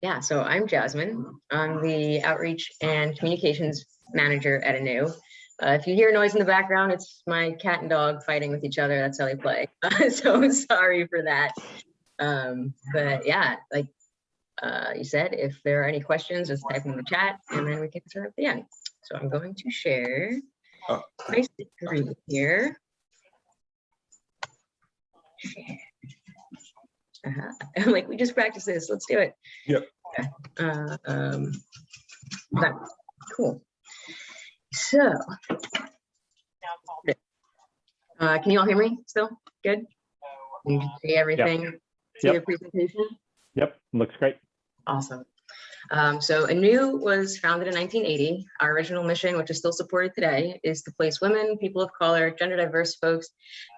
Yeah, so I'm Jasmine. I'm the Outreach and Communications Manager at ANU. If you hear noise in the background, it's my cat and dog fighting with each other. That's how they play. So sorry for that. But yeah, like you said, if there are any questions, just type in the chat and then we can start at the end. So I'm going to share my screen here. I'm like, we just practiced this. Let's do it. Yep. Okay, cool. So, can you all hear me still? Good? You can see everything? Yep. See the presentation? Yep, looks great. Awesome. So ANU was founded in 1980. Our original mission, which is still supported today, is to place women, people of color, gender diverse folks,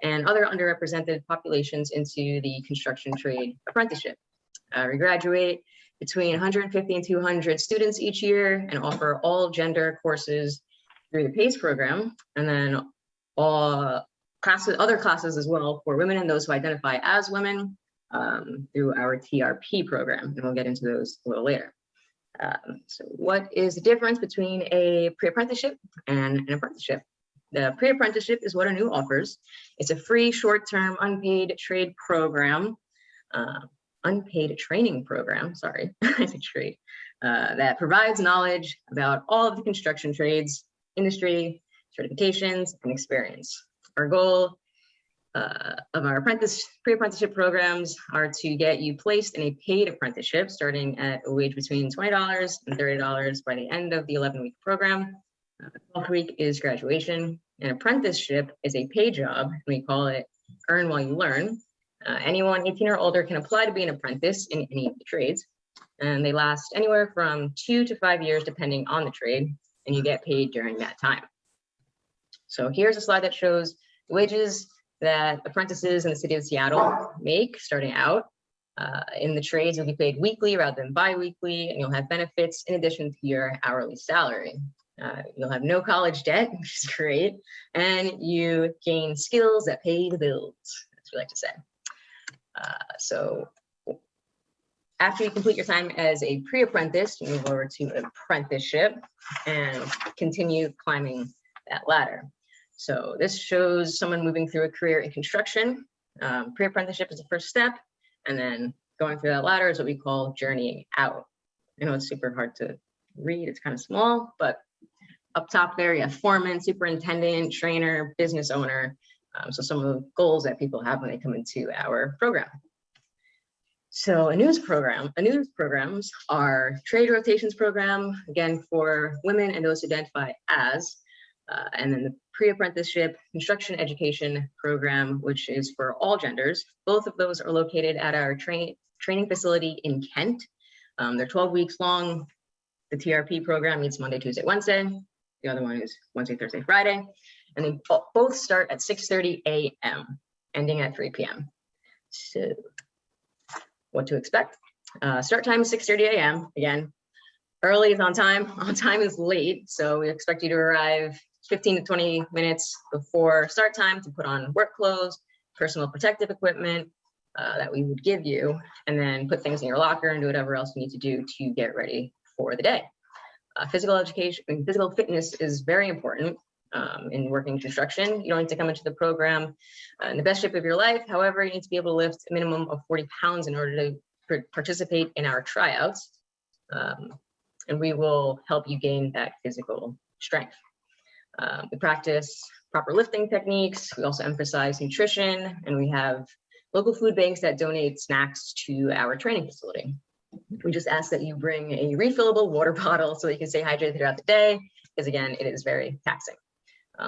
and other underrepresented populations into the construction trade apprenticeship. We graduate between 150 and 200 students each year and offer all gender courses through the PACE program, and then all classes, other classes as well for women and those who identify as women through our TRP program, and we'll get into those a little later. So what is the difference between a pre-apprenticeship and an apprenticeship? The pre-apprenticeship is what ANU offers. It's a free, short-term, unpaid trade program, unpaid training program, sorry, I said trade, that provides knowledge about all of the construction trades, industry, certifications, and experience. Our goal of our pre-apprenticeship programs are to get you placed in a paid apprenticeship starting at a wage between $20 and $30 by the end of the 11-week program. The 12th week is graduation. An apprenticeship is a paid job, and we call it earn while you learn. Anyone 18 or older can apply to be an apprentice in any of the trades, and they last anywhere from 2 to 5 years depending on the trade, and you get paid during that time. So here's a slide that shows the wages that apprentices in the city of Seattle make starting out. In the trades, you'll be paid weekly rather than bi-weekly, and you'll have benefits in addition to your hourly salary. You'll have no college debt, which is great, and you gain skills that pay the bills, as we like to say. So after you complete your time as a pre-apprentice, you move over to an apprenticeship and continue climbing that ladder. So this shows someone moving through a career in construction. Pre-apprenticeship is the first step, and then going through that ladder is what we call journeying out. I know it's super hard to read, it's kind of small, but up top there you have foreman, superintendent, trainer, business owner. So some of the goals that people have when they come into our program. So ANU's programs are trade rotations program, again, for women and those who identify as, and then the pre-apprenticeship construction education program, which is for all genders. Both of those are located at our training facility in Kent. They're 12 weeks long. The TRP program meets Monday, Tuesday, Wednesday. The other one is Wednesday, Thursday, Friday. And they both start at 6:30 a.m., ending at 3 p.m. So what to expect? Start time is 6:30 a.m. Again, early is on time is late. So we expect you to arrive 15 to 20 minutes before start time to put on work clothes, personal protective equipment that we would give you, and then put things in your locker and do whatever else you need to do to get ready for the day. Physical education and physical fitness is very important in working construction. You don't need to come into the program in the best shape of your life. However, you need to be able to lift a minimum of 40 pounds in order to participate in our tryouts. And we will help you gain that physical strength. We practice proper lifting techniques. We also emphasize nutrition, and we have local food banks that donate snacks to our training facility. We just ask that you bring a refillable water bottle so that you can stay hydrated throughout the day, because again, it is very taxing.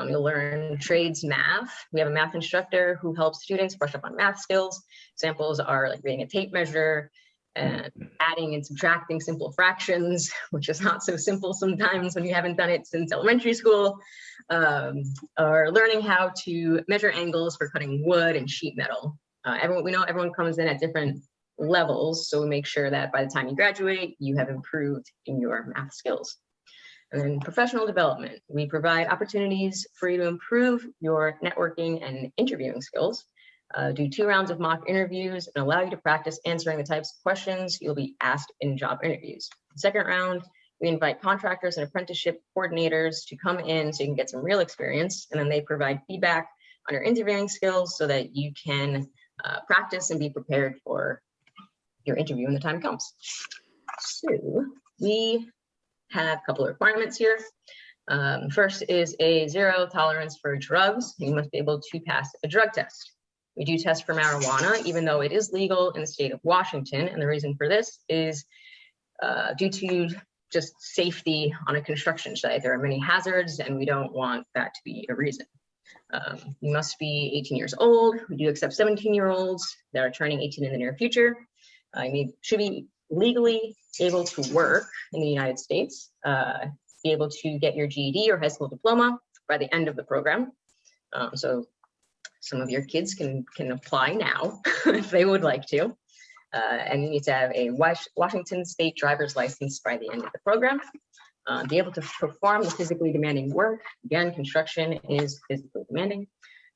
You'll learn trades math. We have a math instructor who helps students brush up on math skills. Examples are like reading a tape measure and adding and subtracting simple fractions, which is not so simple sometimes when you haven't done it since elementary school, or learning how to measure angles for cutting wood and sheet metal. We know everyone comes in at different levels, so we make sure that by the time you graduate, you have improved in your math skills. And then professional development. We provide opportunities for you to improve your networking and interviewing skills. do 2 rounds of mock interviews, and allow you to practice answering the types of questions you'll be asked in job interviews. The second round, we invite contractors and apprenticeship coordinators to come in so you can get some real experience, and then they provide feedback on your interviewing skills so that you can practice and be prepared for your interview when the time comes. So we have a couple of requirements here. First is a 0 tolerance for drugs. You must be able to pass a drug test. We do test for marijuana, even though it is legal in the state of Washington. And the reason for this is due to just safety on a construction site. There are many hazards, and we don't want that to be a reason. You must be 18 years old. We do accept 17-year-olds that are turning 18 in the near future. You should be legally able to work in the United States, be able to get your GED or high school diploma by the end of the program. So some of your kids can apply now if they would like to. And you need to have a Washington State driver's license by the end of the program. Be able to perform the physically demanding work. Again, construction is physically demanding.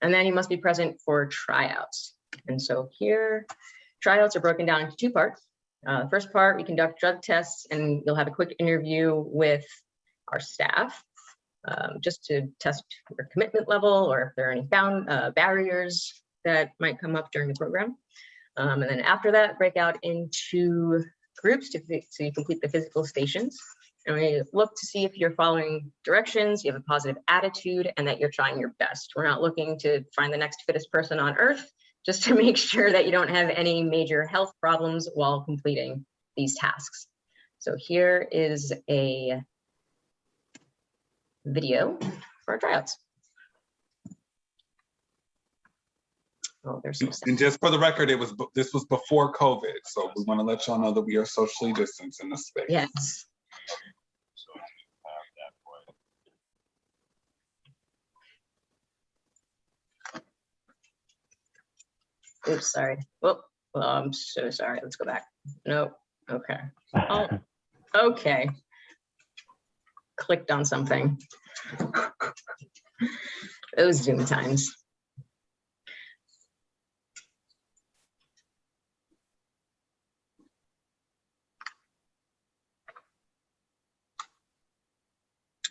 And then you must be present for tryouts. And so here, tryouts are broken down into 2 parts. The first part, we conduct drug tests, and you'll have a quick interview with our staff just to test your commitment level or if there are any barriers that might come up during the program. And then after that, break out into groups so you complete the physical stations. And we look to see if you're following directions, you have a positive attitude, and that you're trying your best. We're not looking to find the next fittest person on earth, just to make sure that you don't have any major health problems while completing these tasks. So here is a video for our tryouts. Oh, there's some and just for the record, this was before COVID, so we want to let y'all know that we are socially distanced in this space. Yes. Oops, sorry. Well, I'm so sorry. Let's go back. Nope. Okay. Oh, okay. Clicked on something. Those Zoom times.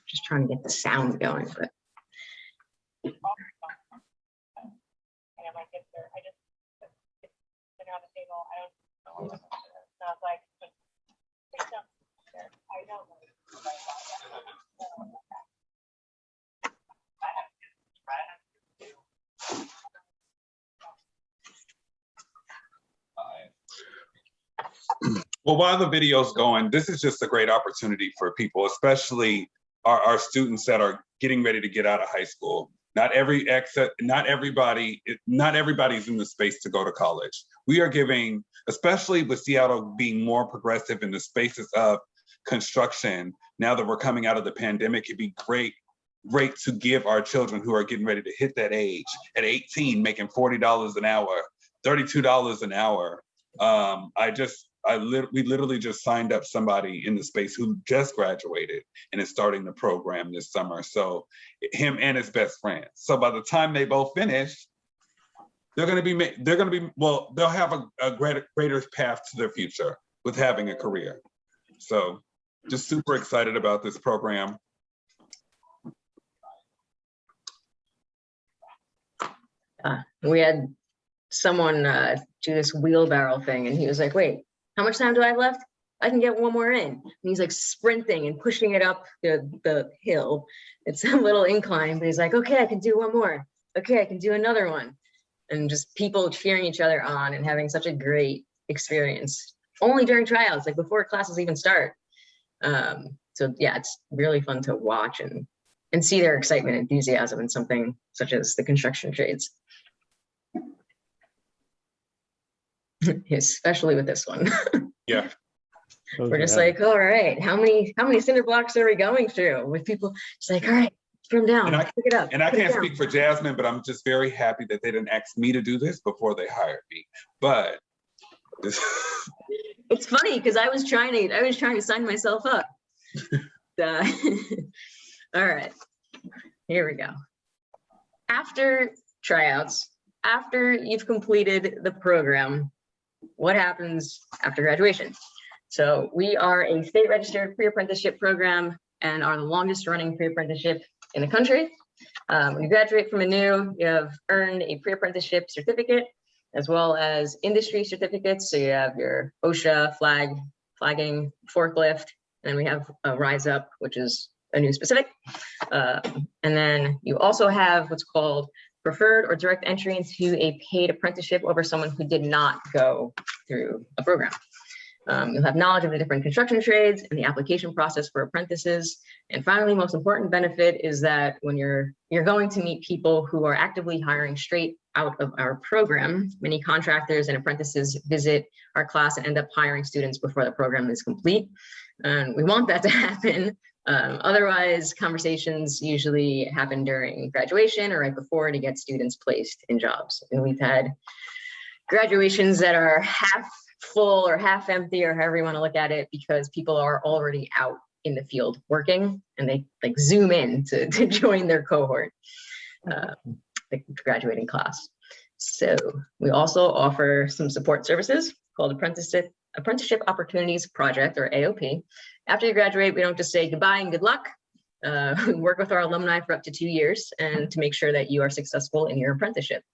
Just trying to get the sound going, but. Well, while the video's going, this is just a great opportunity for people, especially our students that are getting ready to get out of high school. Not everybody's in the space to go to college. We are giving, especially with Seattle being more progressive in the spaces of construction, now that we're coming out of the pandemic, it'd be great to give our children who are getting ready to hit that age at 18, making $40 an hour, $32 an hour. We literally just signed up somebody in the space who just graduated and is starting the program this summer. So him and his best friend. So by the time they both finish, they'll have a greater path to their future with having a career. So just super excited about this program. We had someone do this wheelbarrow thing, and he was like, wait, how much time do I have left? I can get one more in. And he's like sprinting and pushing it up the hill. It's a little incline, but he's like, okay, I can do one more. Okay, I can do another one. And just people cheering each other on and having such a great experience only during tryouts, like before classes even start. So yeah, it's really fun to watch and see their excitement and enthusiasm in something such as the construction trades. Especially with this one. Yeah. We're just like, all right, how many cinder blocks are we going through? With people, it's like, all right, put them down, pick it up. And I can't speak for Jasmine, but I'm just very happy that they didn't ask me to do this before they hired me. But it's funny because I was trying to sign myself up. All right, here we go. After tryouts, after you've completed the program, what happens after graduation? So we are a state registered pre-apprenticeship program and are the longest running pre-apprenticeship in the country. When you graduate from ANU, you have earned a pre-apprenticeship certificate as well as industry certificates. So you have your OSHA, flagging, forklift, and we have a Rise Up, which is ANU specific. And then you also have what's called preferred or direct entry into a paid apprenticeship over someone who did not go through a program. You'll have knowledge of the different construction trades and the application process for apprentices. And finally, most important benefit is that when you're going to meet people who are actively hiring straight out of our program. Many contractors and apprentices visit our class and end up hiring students before the program is complete. And we want that to happen. Otherwise, conversations usually happen during graduation or right before to get students placed in jobs. And we've had graduations that are half full or half empty, or however you want to look at it, because people are already out in the field working and they like zoom in to join their cohort, the graduating class. So we also offer some support services called Apprenticeship Opportunities Project, or AOP. After you graduate, we don't just say goodbye and good luck. We work with our alumni for up to 2 years and to make sure that you are successful in your apprenticeship.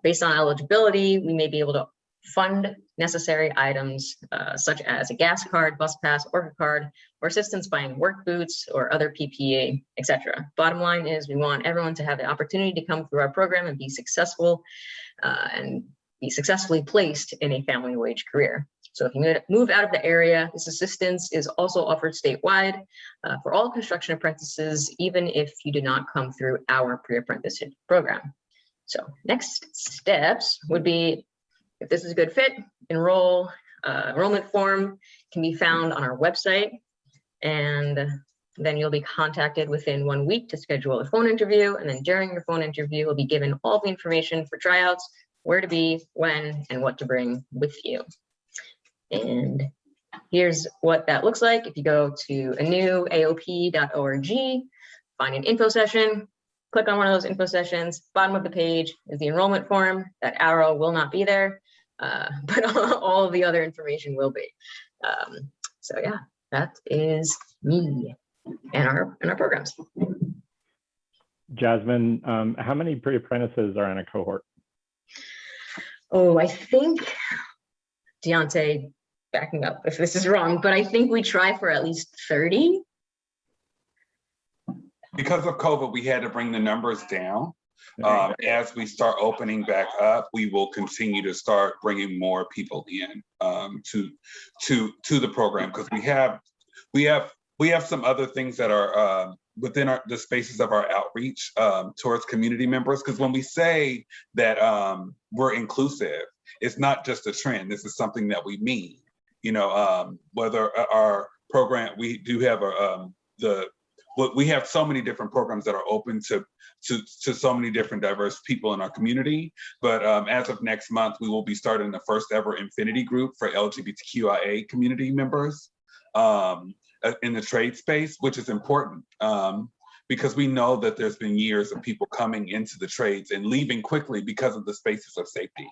Based on eligibility, we may be able to fund necessary items such as a gas card, bus pass, Orca card, or assistance buying work boots or other PPE, etc. Bottom line is we want everyone to have the opportunity to come through our program and be successful and be successfully placed in a family wage career. So if you move out of the area, this assistance is also offered statewide for all construction apprentices, even if you did not come through our pre-apprenticeship program. So next steps would be, if this is a good fit, enrollment form can be found on our website, and then you'll be contacted within 1 week to schedule a phone interview. And then during your phone interview, you'll be given all the information for tryouts, where to be, when, and what to bring with you. And here's what that looks like. If you go to anuaop.org, find an info session, click on one of those info sessions. Bottom of the page is the enrollment form. That arrow will not be there, but all of the other information will be. So yeah, that is me and our programs. Jasmine, how many pre-apprentices are in a cohort? Oh, I think, Deontay, backing up if this is wrong, but I think we try for at least 30. Because of COVID, we had to bring the numbers down. As we start opening back up, we will continue to start bringing more people in to the program, because we have some other things that are within the spaces of our outreach towards community members. Because when we say that we're inclusive, it's not just a trend. This is something that we mean. You know, whether our program, we do have we have so many different programs that are open to so many different diverse people in our community. But as of next month, we will be starting the first ever Infinity group for LGBTQIA community members in the trade space, which is important because we know that there's been years of people coming into the trades and leaving quickly because of the spaces of safety.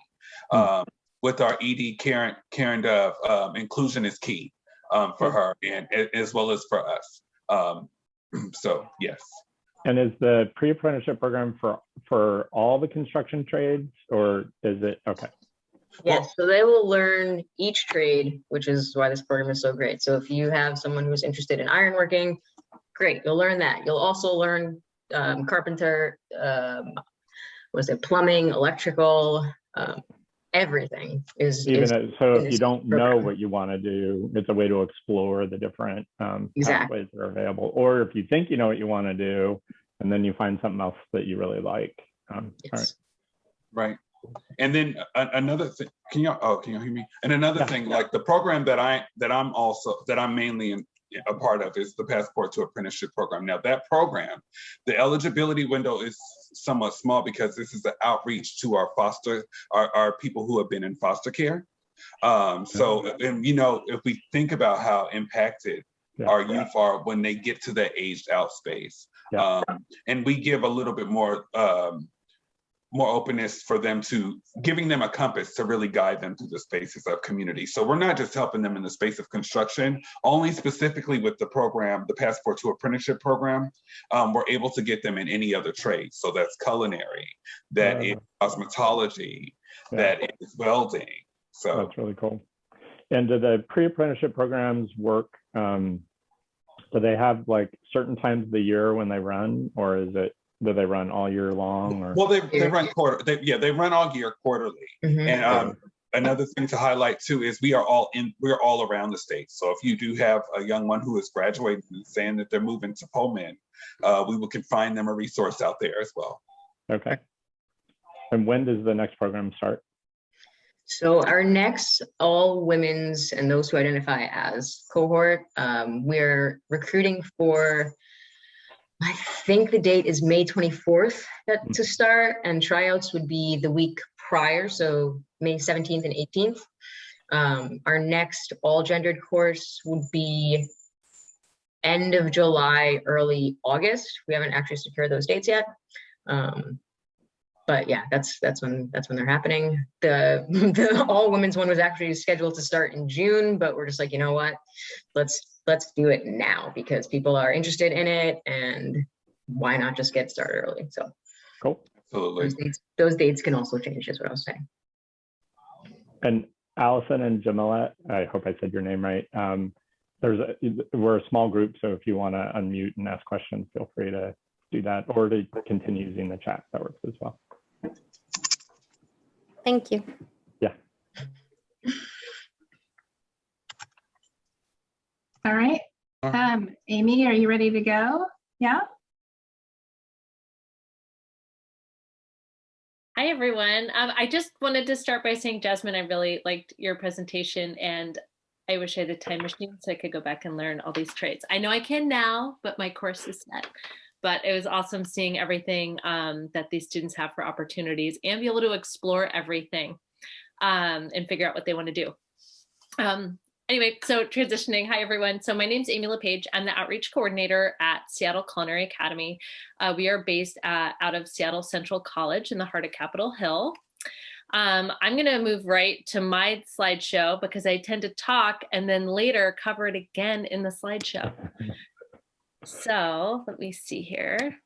With our ED, Karen Dove, inclusion is key for her and as well as for us. So yes. And is the pre-apprenticeship program for all the construction trades, or is it okay? Yes, so they will learn each trade, which is why this program is so great. So if you have someone who's interested in ironworking, great, you'll learn that. You'll also learn carpenter, plumbing, electrical, everything is so if you don't know what you want to do, it's a way to explore the different pathways that are available. Or if you think you know what you want to do, and then you find something else that you really like. Yes. Right. And then another thing, can you hear me? And another thing, like the program that I'm mainly a part of is the Passport to Apprenticeship program. Now that program, the eligibility window is somewhat small because this is the outreach to our people who have been in foster care. So, and you know, if we think about how impacted our youth are when they get to the aged out space, and we give a little bit more more openness for them to giving them a compass to really guide them through the spaces of community. So we're not just helping them in the space of construction, only specifically with the program, the Passport to Apprenticeship program, we're able to get them in any other trade. So that's culinary, that is cosmetology, that is welding. So that's really cool. And do the pre-apprenticeship programs work? Do they have like certain times of the year when they run, or is it, do they run all year long? Or? Well, they run they run all year quarterly. And another thing to highlight too is we're all around the state. So if you do have a young one who is graduating and saying that they're moving to Pullman, we can find them a resource out there as well. Okay. And when does the next program start? So our next all women's and those who identify as cohort, we're recruiting for, I think the date is May 24th to start, and tryouts would be the week prior, so May 17th and 18th. Our next all gendered course would be end of July, early August. We haven't actually secured those dates yet. But yeah, that's when they're happening. The all women's one was actually scheduled to start in June, but we're just like, you know what, let's do it now because people are interested in it, and why not just get started early? So cool. Absolutely. Those dates can also change, is what I was saying. And Allison and Jamila, I hope I said your name right. We're a small group, so if you want to unmute and ask questions, feel free to do that, or to continue using the chat. That works as well. Thank you. Yeah. All right. Amy, are you ready to go? Yeah. Hi, everyone. I just wanted to start by saying, Jasmine, I really liked your presentation, and I wish I had a time machine so I could go back and learn all these trades. I know I can now, but my course is set. But it was awesome seeing everything that these students have for opportunities and be able to explore everything and figure out what they want to do. Anyway, so transitioning. Hi, everyone. So my name's Amy LePage. I'm the outreach coordinator at Seattle Culinary Academy. We are based out of Seattle Central College in the heart of Capitol Hill. I'm going to move right to my slideshow because I tend to talk and then later cover it again in the slideshow. So let me see here.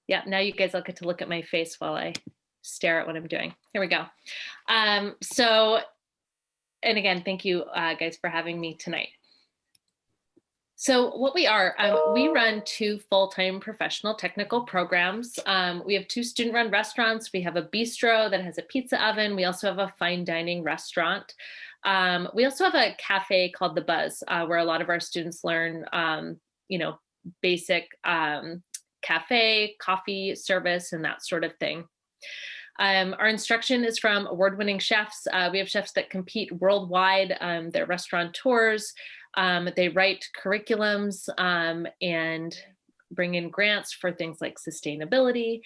Yeah, now you guys all get to look at my face while I stare at what I'm doing. Here we go. And again, thank you guys for having me tonight. So what we are, we run 2 full-time professional technical programs. We have 2 student-run restaurants. We have a bistro that has a pizza oven. We also have a fine dining restaurant. We also have a cafe called The Buzz, where a lot of our students learn, basic cafe, coffee service, and that sort of thing. Our instruction is from award-winning chefs. We have chefs that compete worldwide. They're restaurateurs. They write curriculums and bring in grants for things like sustainability,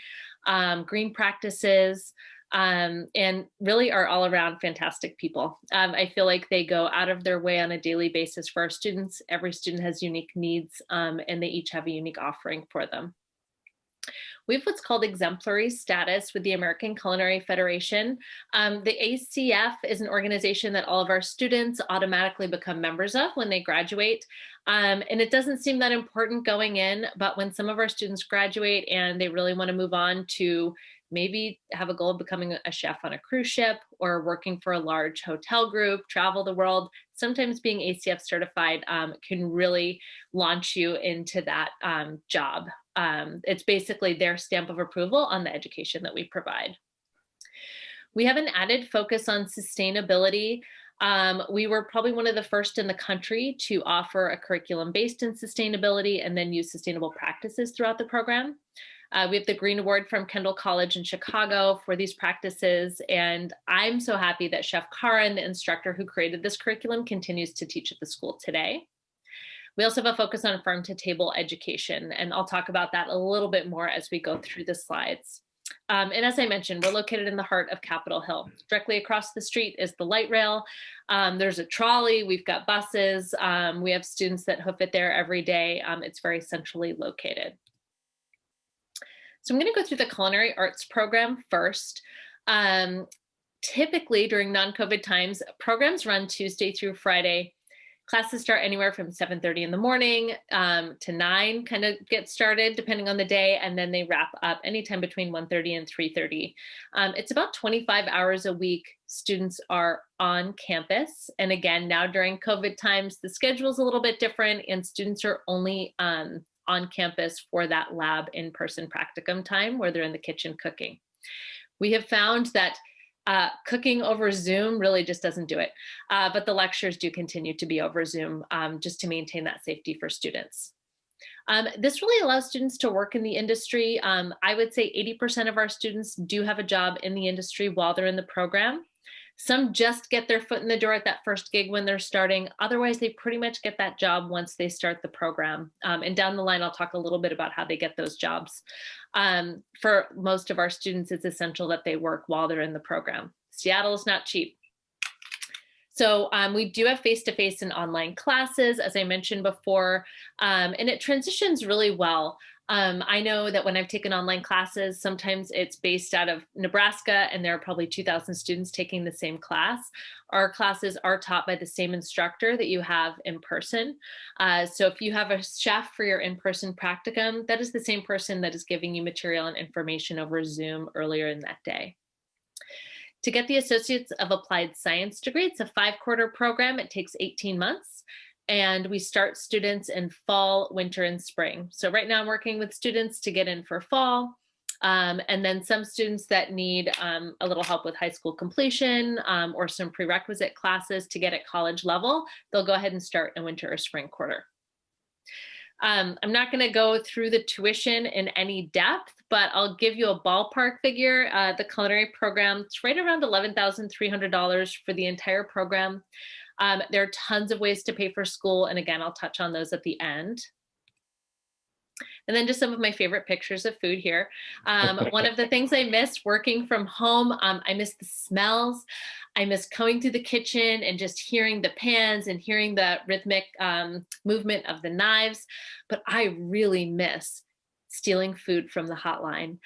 green practices, and really are all around fantastic people. I feel like they go out of their way on a daily basis for our students. Every student has unique needs, and they each have a unique offering for them. We have what's called exemplary status with the American Culinary Federation. The ACF is an organization that all of our students automatically become members of when they graduate. And it doesn't seem that important going in, but when some of our students graduate and they really want to move on to maybe have a goal of becoming a chef on a cruise ship or working for a large hotel group, travel the world, sometimes being ACF certified can really launch you into that job. It's basically their stamp of approval on the education that we provide. We have an added focus on sustainability. We were probably one of the first in the country to offer a curriculum based in sustainability and then use sustainable practices throughout the program. We have the Green Award from Kendall College in Chicago for these practices. And I'm so happy that Chef Karan, the instructor who created this curriculum, continues to teach at the school today. We also have a focus on farm to table education, and I'll talk about that a little bit more as we go through the slides. And as I mentioned, we're located in the heart of Capitol Hill. Directly across the street is the light rail. There's a trolley, we've got buses. We have students that hoof it there every day. It's very centrally located. So I'm going to go through the culinary arts program first. Typically during non-COVID times, programs run Tuesday through Friday. Classes start anywhere from 7:30 in the morning to 9, kind of get started depending on the day, and then they wrap up anytime between 1:30 and 3:30. It's about 25 hours a week students are on campus. And again, now during COVID times, the schedule is a little bit different and students are only on campus for that lab in-person practicum time where they're in the kitchen cooking. We have found that cooking over Zoom really just doesn't do it. But the lectures do continue to be over Zoom just to maintain that safety for students. This really allows students to work in the industry. I would say 80% of our students do have a job in the industry while they're in the program. Some just get their foot in the door at that first gig when they're starting. Otherwise, they pretty much get that job once they start the program. And down the line, I'll talk a little bit about how they get those jobs. For most of our students, it's essential that they work while they're in the program. Seattle is not cheap. So we do have face-to-face and online classes, as I mentioned before, and it transitions really well. I know that when I've taken online classes, sometimes it's based out of Nebraska and there are probably 2,000 students taking the same class. Our classes are taught by the same instructor that you have in person. So if you have a chef for your in-person practicum, that is the same person that is giving you material and information over Zoom earlier in that day. To get the Associates of Applied Science degree, it's a 5-quarter program. It takes 18 months. And we start students in fall, winter, and spring. So right now I'm working with students to get in for fall. And then some students that need a little help with high school completion or some prerequisite classes to get at college level, they'll go ahead and start in winter or spring quarter. I'm not going to go through the tuition in any depth, but I'll give you a ballpark figure. The culinary program, it's right around $11,300 for the entire program. There are tons of ways to pay for school. And again, I'll touch on those at the end. And then just some of my favorite pictures of food here. One of the things I miss working from home, I miss the smells. I miss going through the kitchen and just hearing the pans and hearing the rhythmic movement of the knives. But I really miss stealing food from the hotline.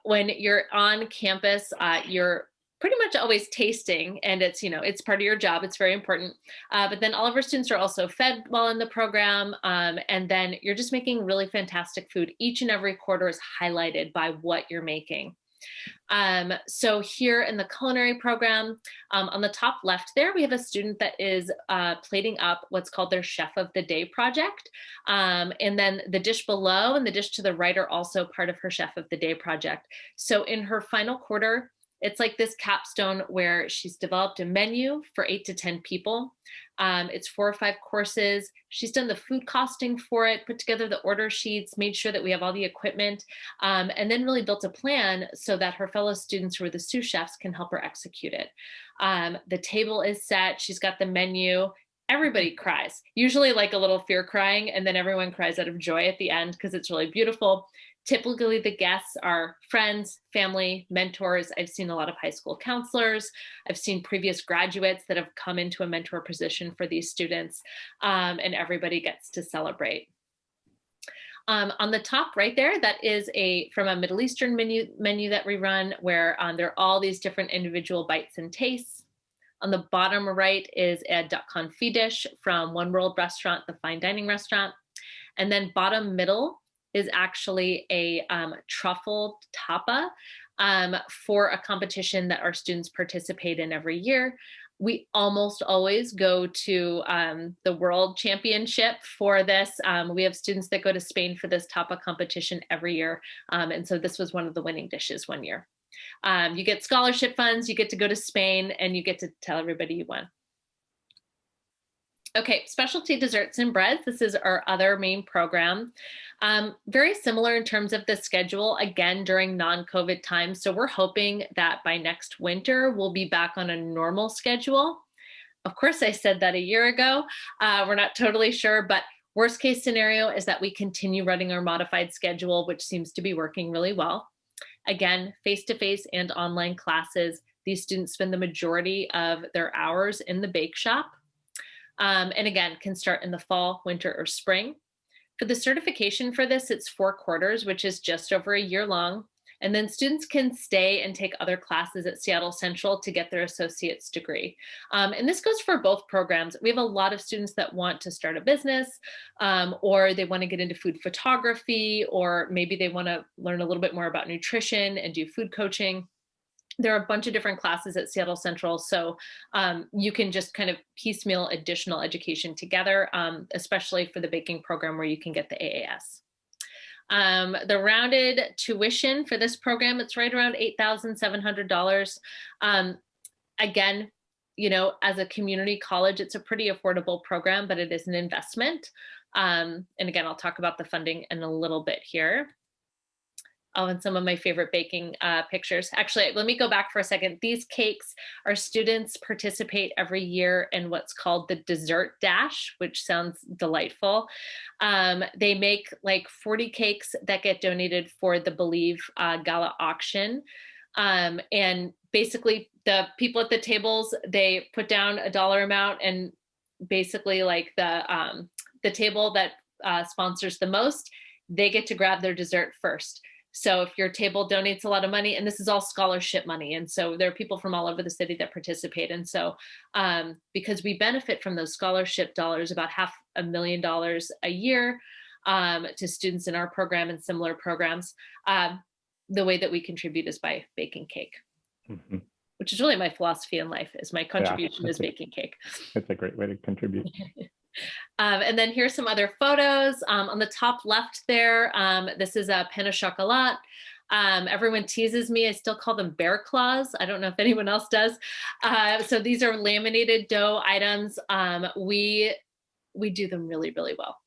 When you're on campus, you're pretty much always tasting, and it's, it's part of your job. It's very important. But then all of our students are also fed while in the program. And then you're just making really fantastic food. Each and every quarter is highlighted by what you're making. So here in the culinary program, on the top left there, we have a student that is plating up what's called their Chef of the Day project. And then the dish below and the dish to the right are also part of her Chef of the Day project. So in her final quarter, it's like this capstone where she's developed a menu for 8 to 10 people. It's 4 or 5 courses. She's done the food costing for it, put together the order sheets, made sure that we have all the equipment, and then really built a plan so that her fellow students who are the sous chefs can help her execute it. The table is set. She's got the menu. Everybody cries, usually like a little fear crying, and then everyone cries out of joy at the end because it's really beautiful. Typically, the guests are friends, family, mentors. I've seen a lot of high school counselors. I've seen previous graduates that have come into a mentor position for these students, and everybody gets to celebrate. On the top right there, that is from a Middle Eastern menu that we run, where there are all these different individual bites and tastes. On the bottom right is a duck confit dish from One World Restaurant, the fine dining restaurant. And then bottom middle is actually a truffle tapa for a competition that our students participate in every year. We almost always go to the World Championship for this. We have students that go to Spain for this tapa competition every year. And so this was one of the winning dishes one year. You get scholarship funds, you get to go to Spain, and you get to tell everybody you won. Okay, specialty desserts and breads. This is our other main program. Very similar in terms of the schedule, again, during non-COVID times. So we're hoping that by next winter, we'll be back on a normal schedule. Of course, I said that a year ago. We're not totally sure, but worst case scenario is that we continue running our modified schedule, which seems to be working really well. Again, face-to-face and online classes. These students spend the majority of their hours in the bake shop. And again, can start in the fall, winter, or spring. For the certification for this, it's 4 quarters, which is just over a year long. And then students can stay and take other classes at Seattle Central to get their associate's degree. And this goes for both programs. We have a lot of students that want to start a business, or they want to get into food photography, or maybe they want to learn a little bit more about nutrition and do food coaching. There are a bunch of different classes at Seattle Central, so you can just kind of piecemeal additional education together, especially for the baking program where you can get the AAS. The rounded tuition for this program, it's right around $8,700. Again, you know, as a community college, it's a pretty affordable program, but it is an investment. And again, I'll talk about the funding in a little bit here. Oh, and some of my favorite baking pictures. Actually, let me go back for a second. These cakes, our students participate every year in what's called the Dessert Dash, which sounds delightful. They make like 40 cakes that get donated for the Believe Gala auction. And basically the people at the tables, they put down a dollar amount, and basically like the table that sponsors the most, they get to grab their dessert first. So if your table donates a lot of money, and this is all scholarship money, and so there are people from all over the city that participate. And so because we benefit from those scholarship dollars, about $500,000 a year to students in our program and similar programs, the way that we contribute is by baking cake, which is really my philosophy in life, is my contribution is baking cake. It's a great way to contribute. And then here's some other photos. On the top left there, this is a pain au chocolat. Everyone teases me. I still call them bear claws. I don't know if anyone else does. So these are laminated dough items. We do them really, really well.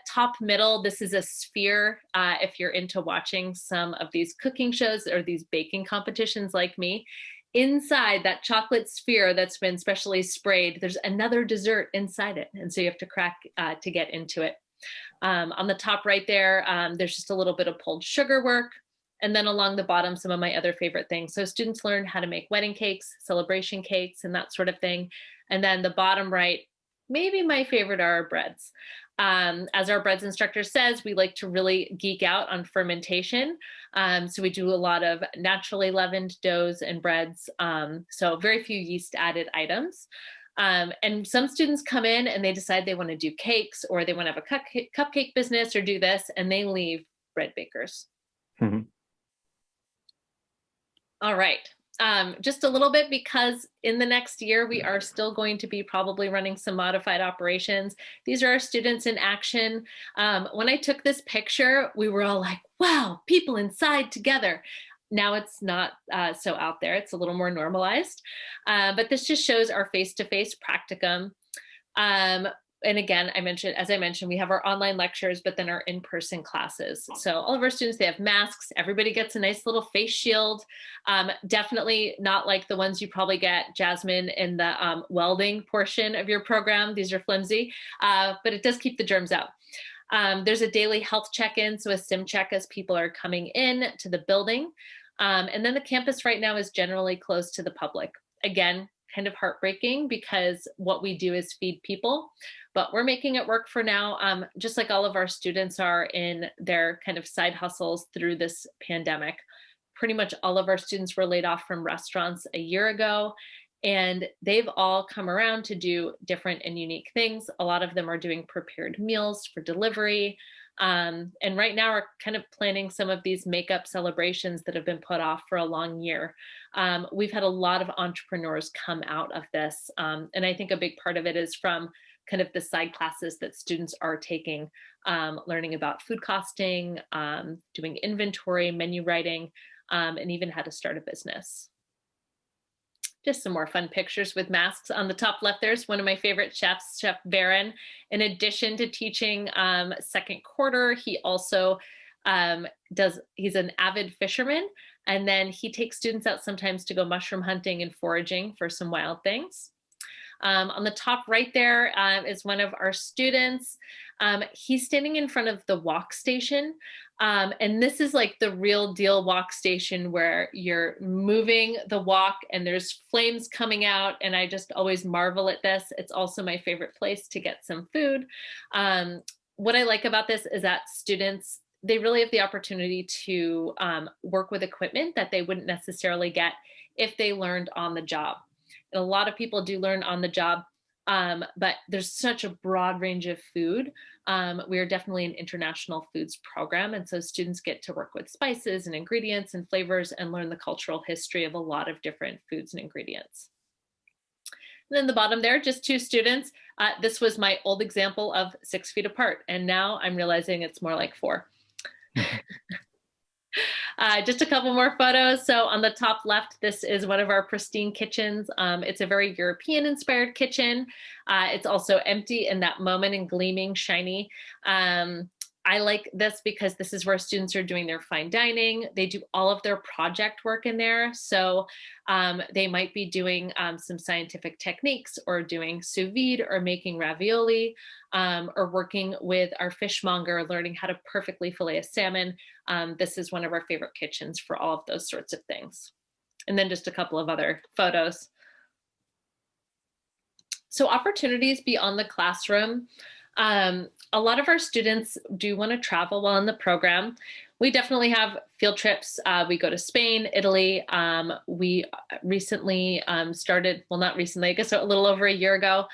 Top middle, this is a sphere. If you're into watching some of these cooking shows or these baking competitions like me, inside that chocolate sphere that's been specially sprayed, there's another dessert inside it. And so you have to crack to get into it. On the top right there, there's just a little bit of pulled sugar work. And then along the bottom, some of my other favorite things. So students learn how to make wedding cakes, celebration cakes, and that sort of thing. And then the bottom right, maybe my favorite are our breads. As our breads instructor says, we like to really geek out on fermentation. So we do a lot of naturally leavened doughs and breads. So very few yeast added items. And some students come in and they decide they want to do cakes, or they want to have a cupcake business or do this, and they leave bread bakers. All right. Just a little bit, because in the next year, we are still going to be probably running some modified operations. These are our students in action. When I took this picture, we were all like, wow, people inside together. Now it's not so out there. It's a little more normalized. But this just shows our face-to-face practicum. And again, as I mentioned, we have our online lectures, but then our in-person classes. So all of our students, they have masks. Everybody gets a nice little face shield. Definitely not like the ones you probably get, Jasmine, in the welding portion of your program. These are flimsy, but it does keep the germs out. There's a daily health check-in, so a SIM check as people are coming in to the building. And then the campus right now is generally closed to the public. Again, kind of heartbreaking, because what we do is feed people, but we're making it work for now, just like all of our students are in their kind of side hustles through this pandemic. Pretty much all of our students were laid off from restaurants a year ago, and they've all come around to do different and unique things. A lot of them are doing prepared meals for delivery. And right now we're kind of planning some of these makeup celebrations that have been put off for a long year. We've had a lot of entrepreneurs come out of this. And I think a big part of it is from kind of the side classes that students are taking, learning about food costing, doing inventory, menu writing, and even how to start a business. Just some more fun pictures with masks. On the top left, there's one of my favorite chefs, Chef Barron. In addition to teaching second quarter, he also he's an avid fisherman. And then he takes students out sometimes to go mushroom hunting and foraging for some wild things. On the top right there is one of our students. He's standing in front of the walk station. And this is like the real deal walk station where you're moving the walk and there's flames coming out. And I just always marvel at this. It's also my favorite place to get some food. what I like about this is that students, they really have the opportunity to work with equipment that they wouldn't necessarily get if they learned on the job. And a lot of people do learn on the job, but there's such a broad range of food. We are definitely an international foods program. And so students get to work with spices and ingredients and flavors and learn the cultural history of a lot of different foods and ingredients. And then the bottom there, just 2 students. This was my old example of 6 feet apart. And now I'm realizing it's more like 4. Just a couple more photos. So on the top left, this is one of our pristine kitchens. It's a very European inspired kitchen. It's also empty in that moment and gleaming, shiny. I like this because this is where students are doing their fine dining. They do all of their project work in there. So they might be doing some scientific techniques or doing sous vide or making ravioli or working with our fishmonger, learning how to perfectly fillet a salmon. This is one of our favorite kitchens for all of those sorts of things. And then just a couple of other photos. So opportunities beyond the classroom. A lot of our students do want to travel while in the program. We definitely have field trips. We go to Spain, Italy. We recently started, well, not recently, I guess a little over a year ago,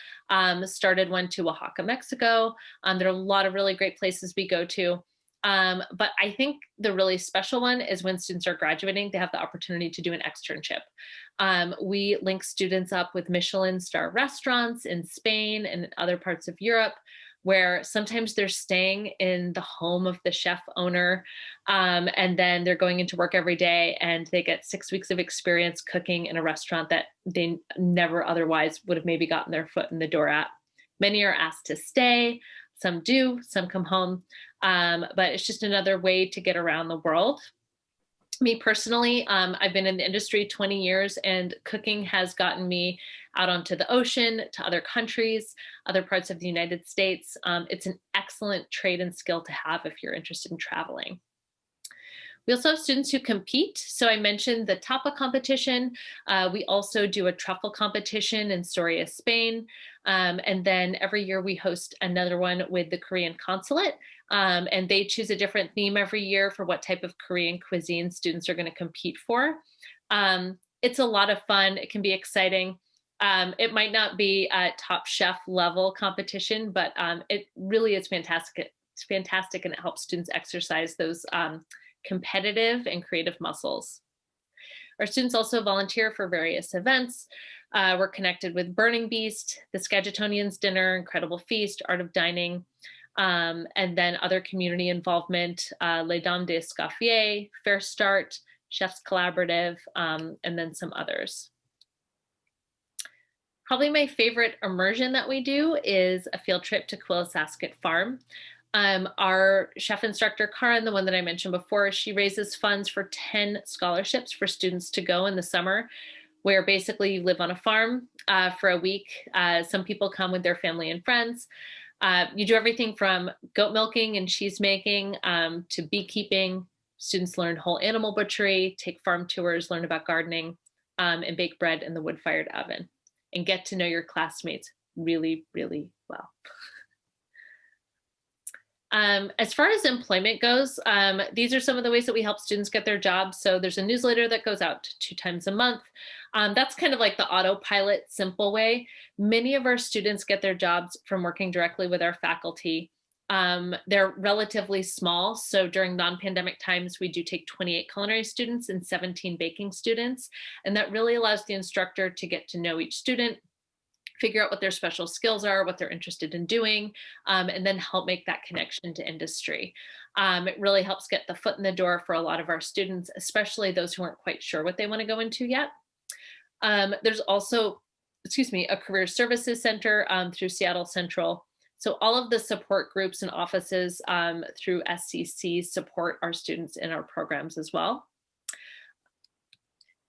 started one to Oaxaca, Mexico. There are a lot of really great places we go to. But I think the really special one is when students are graduating, they have the opportunity to do an externship. We link students up with Michelin star restaurants in Spain and other parts of Europe, where sometimes they're staying in the home of the chef owner, and then they're going into work every day and they get 6 weeks of experience cooking in a restaurant that they never otherwise would have maybe gotten their foot in the door at. Many are asked to stay, some do, some come home, but it's just another way to get around the world. Me personally, I've been in the industry 20 years and cooking has gotten me out onto the ocean, to other countries, other parts of the United States. It's an excellent trade and skill to have if you're interested in traveling. We also have students who compete. So I mentioned the tapa competition. We also do a truffle competition in Soria, Spain. And then every year we host another one with the Korean consulate. And they choose a different theme every year for what type of Korean cuisine students are going to compete for. It's a lot of fun. It can be exciting. It might not be a top chef level competition, but it really is fantastic. It's fantastic and it helps students exercise those competitive and creative muscles. Our students also volunteer for various events. We're connected with Burning Beast, the Skagitonians Dinner, Incredible Feast, Art of Dining, and then other community involvement, Les Dames d'Escoffier, Fair Start, Chefs Collaborative, and then some others. Probably my favorite immersion that we do is a field trip to Quillisasket Farm. Our chef instructor, Karin, the one that I mentioned before, she raises funds for 10 scholarships for students to go in the summer, where basically you live on a farm for a week. Some people come with their family and friends. You do everything from goat milking and cheese making to beekeeping. Students learn whole animal butchery, take farm tours, learn about gardening, and bake bread in the wood-fired oven, and get to know your classmates really, really well. As far as employment goes, these are some of the ways that we help students get their jobs. So there's a newsletter that goes out 2 times a month. That's kind of like the autopilot, simple way. Many of our students get their jobs from working directly with our faculty. They're relatively small. So during non-pandemic times, we do take 28 culinary students and 17 baking students. And that really allows the instructor to get to know each student, figure out what their special skills are, what they're interested in doing, and then help make that connection to industry. It really helps get the foot in the door for a lot of our students, especially those who aren't quite sure what they want to go into yet. There's also, a career services center through Seattle Central. So all of the support groups and offices through SCC support our students in our programs as well.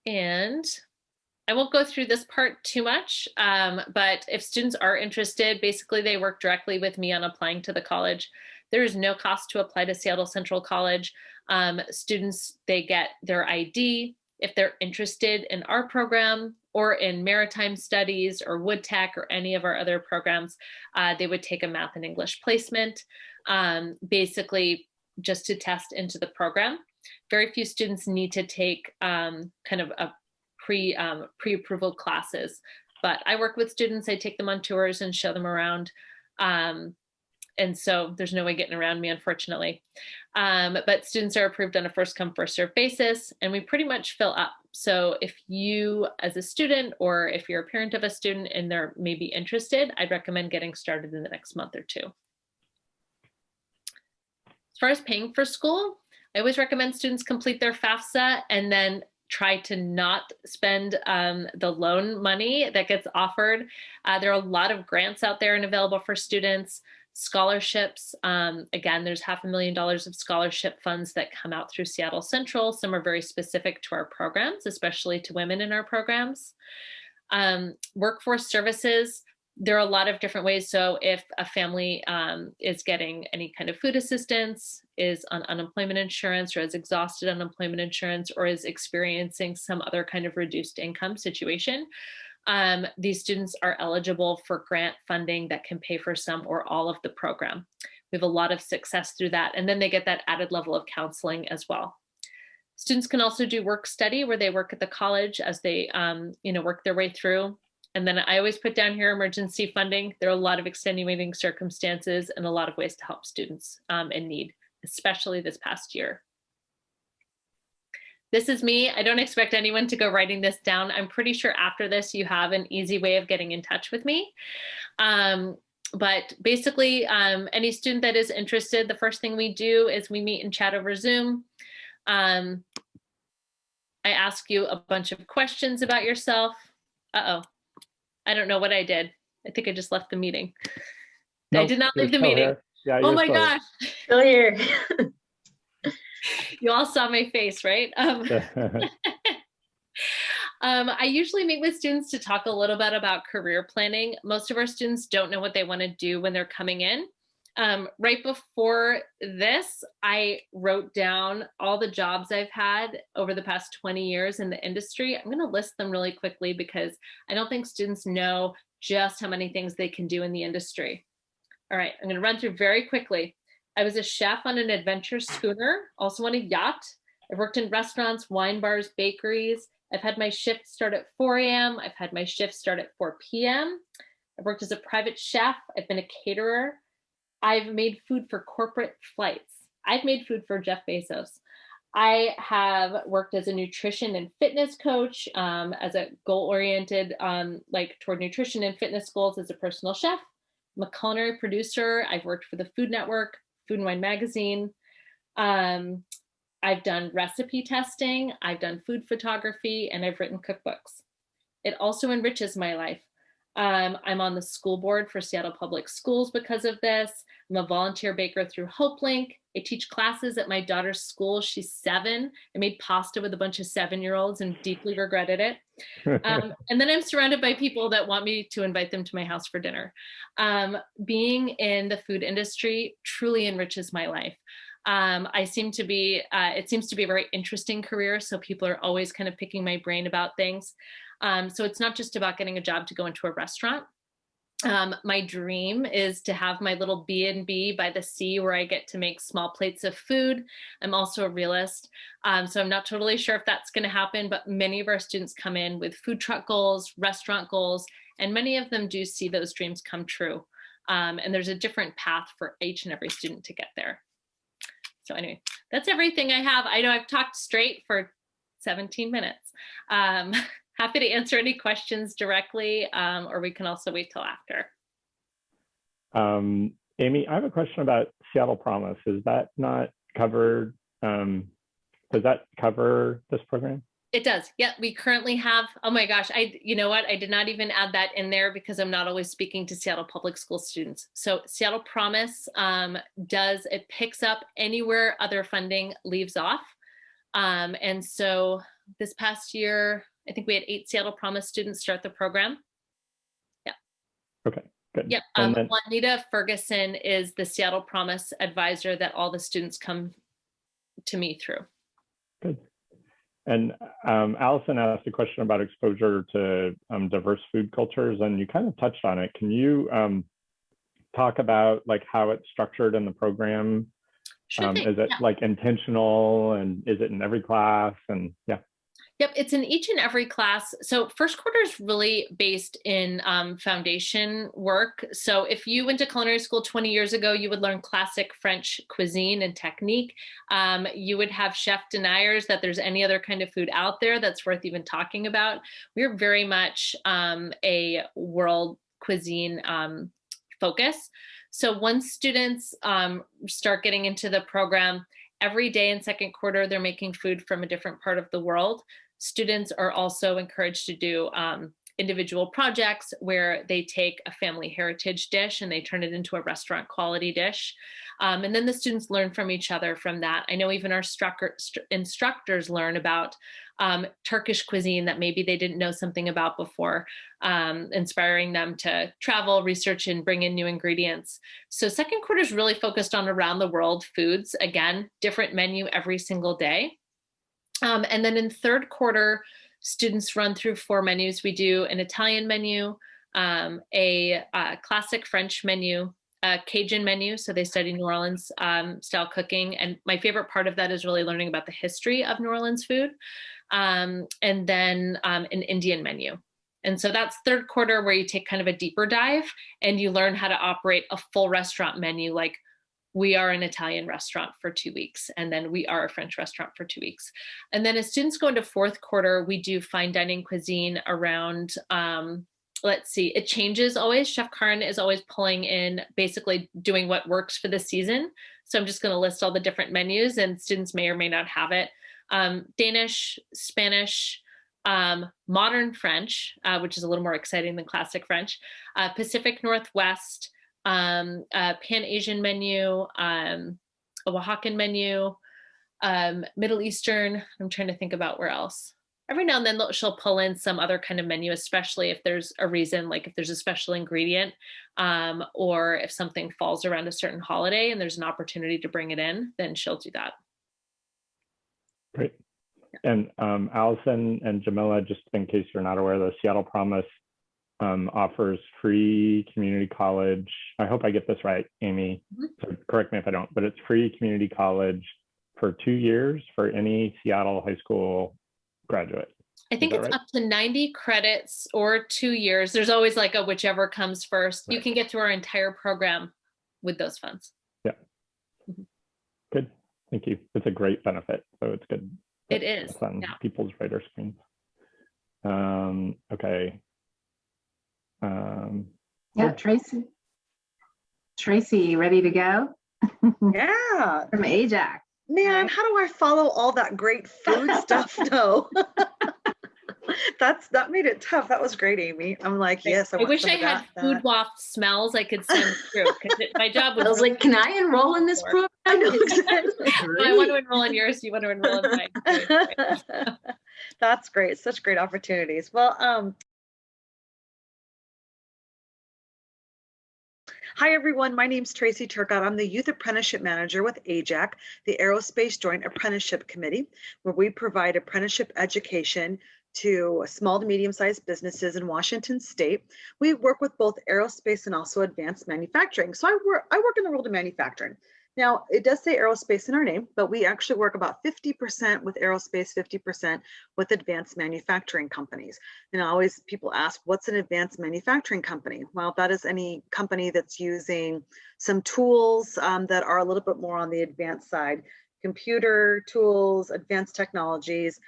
And I won't go through this part too much, but if students are interested, basically they work directly with me on applying to the college. There is no cost to apply to Seattle Central College. Students, they get their ID. if they're interested in our program or in maritime studies or wood tech or any of our other programs, they would take a math and English placement, basically just to test into the program. Very few students need to take kind of a pre-approval classes, but I work with students, I take them on tours and show them around. And so there's no way getting around me, unfortunately. But students are approved on a first come, first served basis, and we pretty much fill up. So if you as a student, or if you're a parent of a student and they're maybe interested, I'd recommend getting started in the next month or two. As far as paying for school, I always recommend students complete their FAFSA and then try to not spend the loan money that gets offered. There are a lot of grants out there and available for students. Scholarships, again, there's $500,000 of scholarship funds that come out through Seattle Central. Some are very specific to our programs, especially to women in our programs. Workforce services, there are a lot of different ways. So if a family is getting any kind of food assistance, is on unemployment insurance, or is exhausted unemployment insurance, or is experiencing some other kind of reduced income situation, these students are eligible for grant funding that can pay for some or all of the program. We have a lot of success through that. And then they get that added level of counseling as well. Students can also do work study where they work at the college as they work their way through. And then I always put down here emergency funding. There are a lot of extenuating circumstances and a lot of ways to help students in need, especially this past year. This is me. I don't expect anyone to go writing this down. I'm pretty sure after this, you have an easy way of getting in touch with me. But basically, any student that is interested, the first thing we do is we meet and chat over Zoom. I ask you a bunch of questions about yourself. Uh-oh, I don't know what I did. I think I just left the meeting. Nope, I did not you're leave the still meeting. here. Yeah, Oh you're my still here. gosh. Still here. You all saw my face, right? I usually meet with students to talk a little bit about career planning. Most of our students don't know what they want to do when they're coming in. Right before this, I wrote down all the jobs I've had over the past 20 years in the industry. I'm going to list them really quickly because I don't think students know just how many things they can do in the industry. All right, I'm going to run through very quickly. I was a chef on an adventure schooner, also on a yacht. I've worked in restaurants, wine bars, bakeries. I've had my shift start at 4 a.m. I've had my shift start at 4 p.m. I've worked as a private chef. I've been a caterer. I've made food for corporate flights. I've made food for Jeff Bezos. I have worked as a nutrition and fitness coach, as a goal-oriented, toward nutrition and fitness goals as a personal chef. I'm a culinary producer. I've worked for the Food Network, Food and Wine Magazine. I've done recipe testing, I've done food photography, and I've written cookbooks. It also enriches my life. I'm on the school board for Seattle Public Schools because of this. I'm a volunteer baker through HopeLink. I teach classes at my daughter's school. She's 7. I made pasta with a bunch of 7-year-olds and deeply regretted it. And then I'm surrounded by people that want me to invite them to my house for dinner. Being in the food industry truly enriches my life. It seems to be a very interesting career. So people are always kind of picking my brain about things. So it's not just about getting a job to go into a restaurant. My dream is to have my little B&B by the sea where I get to make small plates of food. I'm also a realist, so I'm not totally sure if that's going to happen, but many of our students come in with food truck goals, restaurant goals, and many of them do see those dreams come true. And there's a different path for each and every student to get there. So anyway, that's everything I have. I know I've talked straight for 17 minutes. Happy to answer any questions directly, or we can also wait till after. Amy, I have a question about Seattle Promise. Is that not covered? Does that cover this program? It does. Yeah, we currently have, oh my gosh, you know what? I did not even add that in there because I'm not always speaking to Seattle Public School students. So Seattle Promise it picks up anywhere other funding leaves off. And so this past year, I think we had 8 Seattle Promise students start the program. Yeah. Okay, good. Yep. Juanita Ferguson is the Seattle Promise advisor that all the students come to me through. Good. And Allison asked a question about exposure to diverse food cultures, and you kind of touched on it. Can you talk about like how it's structured in the program? Sure thing. Is it like intentional, and is it in every class? And yeah. Yep, it's in each and every class. So first quarter is really based in foundation work. So if you went to culinary school 20 years ago, you would learn classic French cuisine and technique. You would have chef deniers that there's any other kind of food out there that's worth even talking about. We're very much a world cuisine focus. So once students start getting into the program, every day in second quarter, they're making food from a different part of the world. Students are also encouraged to do individual projects where they take a family heritage dish and they turn it into a restaurant quality dish. And then the students learn from each other from that. I know even our instructors learn about Turkish cuisine that maybe they didn't know something about before, inspiring them to travel, research, and bring in new ingredients. So second quarter is really focused on around the world foods. Again, different menu every single day. And then in third quarter, students run through 4 menus. We do an Italian menu, a classic French menu, a Cajun menu. So they study New Orleans style cooking. And my favorite part of that is really learning about the history of New Orleans food. And then an Indian menu. And so that's third quarter where you take kind of a deeper dive and you learn how to operate a full restaurant menu, like we are an Italian restaurant for 2 weeks, and then we are a French restaurant for 2 weeks. And then as students go into fourth quarter, we do fine dining cuisine around, let's see, it changes always. Chef Karin is always pulling in, basically doing what works for the season. So I'm just gonna list all the different menus and students may or may not have it. Danish, Spanish, modern French, which is a little more exciting than classic French, Pacific Northwest, Pan-Asian menu, a Oaxacan menu, Middle Eastern. I'm trying to think about where else. Every now and then she'll pull in some other kind of menu, especially if there's a reason, like if there's a special ingredient, or if something falls around a certain holiday and there's an opportunity to bring it in, then she'll do that. Great. And Allison and Jamila, just in case you're not aware, the Seattle Promise offers free community college. I hope I get this right, Amy. So correct me if I don't, but it's free community college for 2 years for any Seattle high school graduate. I think it's right? Up to 90 credits or 2 years. There's always like a whichever comes first. Right. You can get through our entire program with those funds. Yeah. Good. Thank you. It's a great benefit. So it's good. It is. On people's radar screens. Okay. Yeah, Tracy. Tracy, ready to go? Yeah. From Ajax. Man, how do I follow all that great food stuff though? That made it tough. That was great, Amy. I'm like, yes. I wish I had food waft smells I could send through. My job was. I was like, can I enroll in this program? I know exactly. I want to enroll in yours. You want to enroll in mine. That's great. Such great opportunities. Well, hi, everyone. My name's Tracy Turcott. I'm the Youth Apprenticeship Manager with AJAC, the Aerospace Joint Apprenticeship Committee, where we provide apprenticeship education to small to medium-sized businesses in Washington State. We work with both aerospace and also advanced manufacturing. So I work in the world of manufacturing. Now, it does say aerospace in our name, but we actually work about 50% with aerospace, 50% with advanced manufacturing companies. And always people ask, what's an advanced manufacturing company? Well, that is any company that's using some tools that are a little bit more on the advanced side, computer tools, advanced technologies,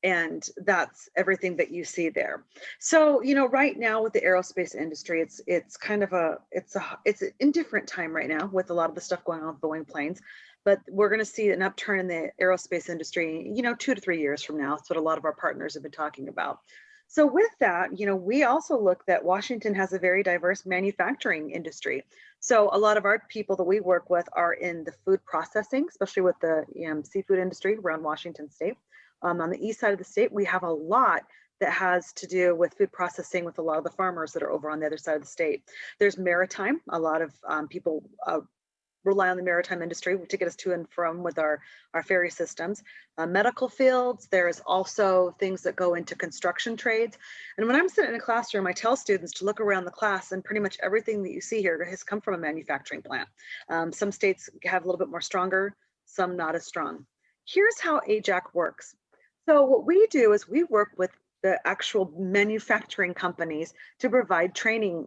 and that's everything that you see there. So, you know, right now with the aerospace industry, it's kind of it's an indifferent time right now with a lot of the stuff going on with Boeing planes, but we're going to see an upturn in the aerospace industry, you know, 2 to 3 years from now. That's what a lot of our partners have been talking about. So with that, you know, we also look that Washington has a very diverse manufacturing industry. So a lot of our people that we work with are in the food processing, especially with the seafood industry around Washington State. On the east side of the state, we have a lot that has to do with food processing with a lot of the farmers that are over on the other side of the state. There's maritime. A lot of people rely on the maritime industry to get us to and from with our ferry systems. Medical fields, there's also things that go into construction trades. And when I'm sitting in a classroom, I tell students to look around the class, and pretty much everything that you see here has come from a manufacturing plant. Some states have a little bit more stronger, some not as strong. Here's how AJAC works. So what we do is we work with the actual manufacturing companies to provide training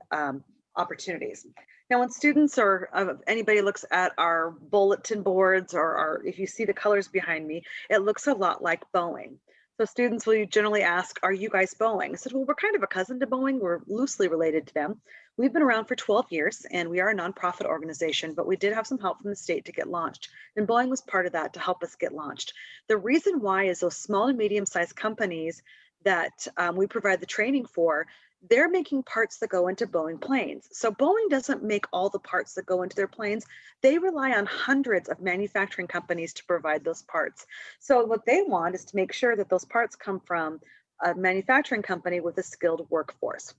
opportunities. Now, when students or anybody looks at our bulletin boards or if you see the colors behind me, it looks a lot like Boeing. So students will generally ask, are you guys Boeing? I said, well, we're kind of a cousin to Boeing. We're loosely related to them. We've been around for 12 years and we are a nonprofit organization, but we did have some help from the state to get launched. And Boeing was part of that to help us get launched. The reason why is those small and medium-sized companies that we provide the training for, they're making parts that go into Boeing planes. So Boeing doesn't make all the parts that go into their planes. They rely on hundreds of manufacturing companies to provide those parts. So what they want is to make sure that those parts come from a manufacturing company with a skilled workforce.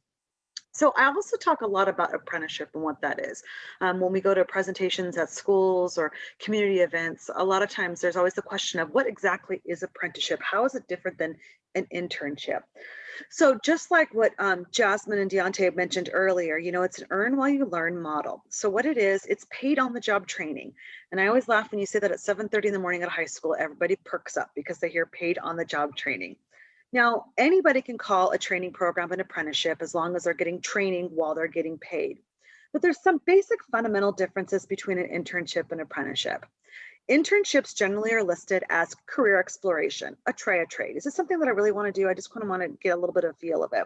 So I also talk a lot about apprenticeship and what that is. When we go to presentations at schools or community events, a lot of times there's always the question of what exactly is apprenticeship? How is it different than an internship? So just like what Jasmine and Deontay mentioned earlier, you know, it's an earn while you learn model. So what it is, it's paid on the job training. And I always laugh when you say that at 7:30 in the morning at high school, everybody perks up because they hear paid on the job training. Now, anybody can call a training program an apprenticeship as long as they're getting training while they're getting paid. But there's some basic fundamental differences between an internship and apprenticeship. Internships generally are listed as career exploration, try a trade. Is this something that I really want to do? I just kind of want to get a little bit of feel of it.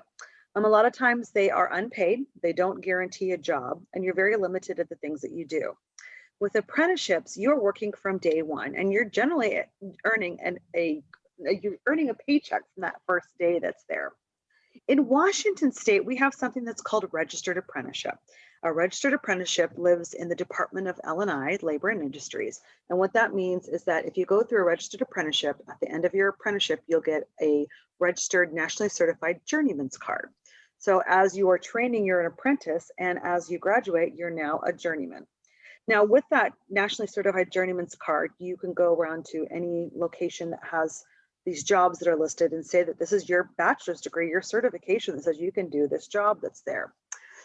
A lot of times they are unpaid, they don't guarantee a job, and you're very limited at the things that you do. With apprenticeships, you're working from day one, and you're generally earning you're earning a paycheck from that first day that's there. In Washington State, we have something that's called a registered apprenticeship. A registered apprenticeship lives in the Department of L&I, Labor and Industries. And what that means is that if you go through a registered apprenticeship, at the end of your apprenticeship, you'll get a registered nationally certified journeyman's card. So as you are training, you're an apprentice, and as you graduate, you're now a journeyman. Now, with that nationally certified journeyman's card, you can go around to any location that has these jobs that are listed and say that this is your bachelor's degree, your certification that says you can do this job that's there.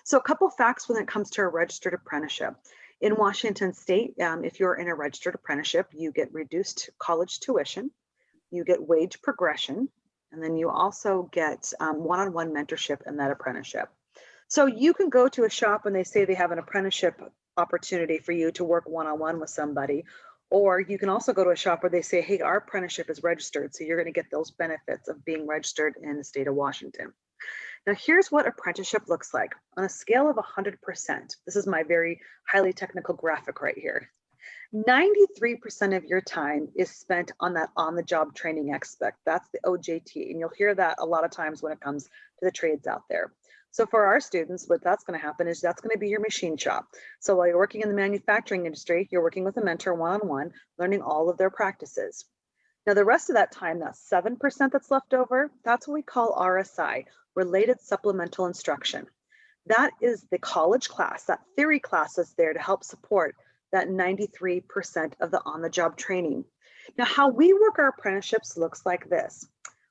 So a couple facts when it comes to a registered apprenticeship. In Washington State, if you're in a registered apprenticeship, you get reduced college tuition, you get wage progression, and then you also get one-on-one mentorship in that apprenticeship. So you can go to a shop and they say they have an apprenticeship opportunity for you to work one-on-one with somebody. Or you can also go to a shop where they say, hey, our apprenticeship is registered, so you're going to get those benefits of being registered in the state of Washington. Now, here's what apprenticeship looks like. On a scale of 100%, this is my very highly technical graphic right here. 93% of your time is spent on that on-the-job training aspect. That's the OJT, and you'll hear that a lot of times when it comes to the trades out there. So for our students, what that's going to happen is that's going to be your machine shop. So while you're working in the manufacturing industry, you're working with a mentor one-on-one, learning all of their practices. Now, the rest of that time, that 7% that's left over, that's what we call RSI, Related Supplemental Instruction. That is the college class, that theory class that's there to help support that 93% of the on-the-job training. Now, how we work our apprenticeships looks like this.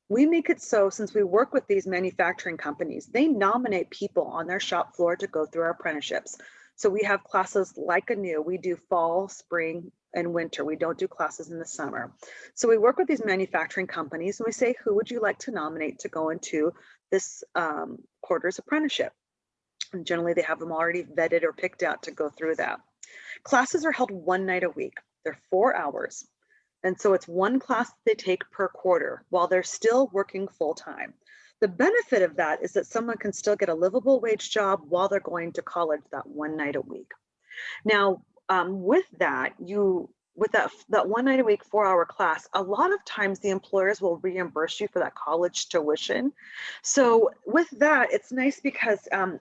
We make it so, since we work with these manufacturing companies, they nominate people on their shop floor to go through our apprenticeships. So we have classes like anew. We do fall, spring, and winter. We don't do classes in the summer. So we work with these manufacturing companies and we say, who would you like to nominate to go into this quarter's apprenticeship? And generally they have them already vetted or picked out to go through that. Classes are held one night a week. They're 4 hours. And so it's one class they take per quarter while they're still working full time. The benefit of that is that someone can still get a livable wage job while they're going to college that one night a week. Now, with that 1 night a week, 4-hour class, a lot of times the employers will reimburse you for that college tuition. So with that, it's nice because I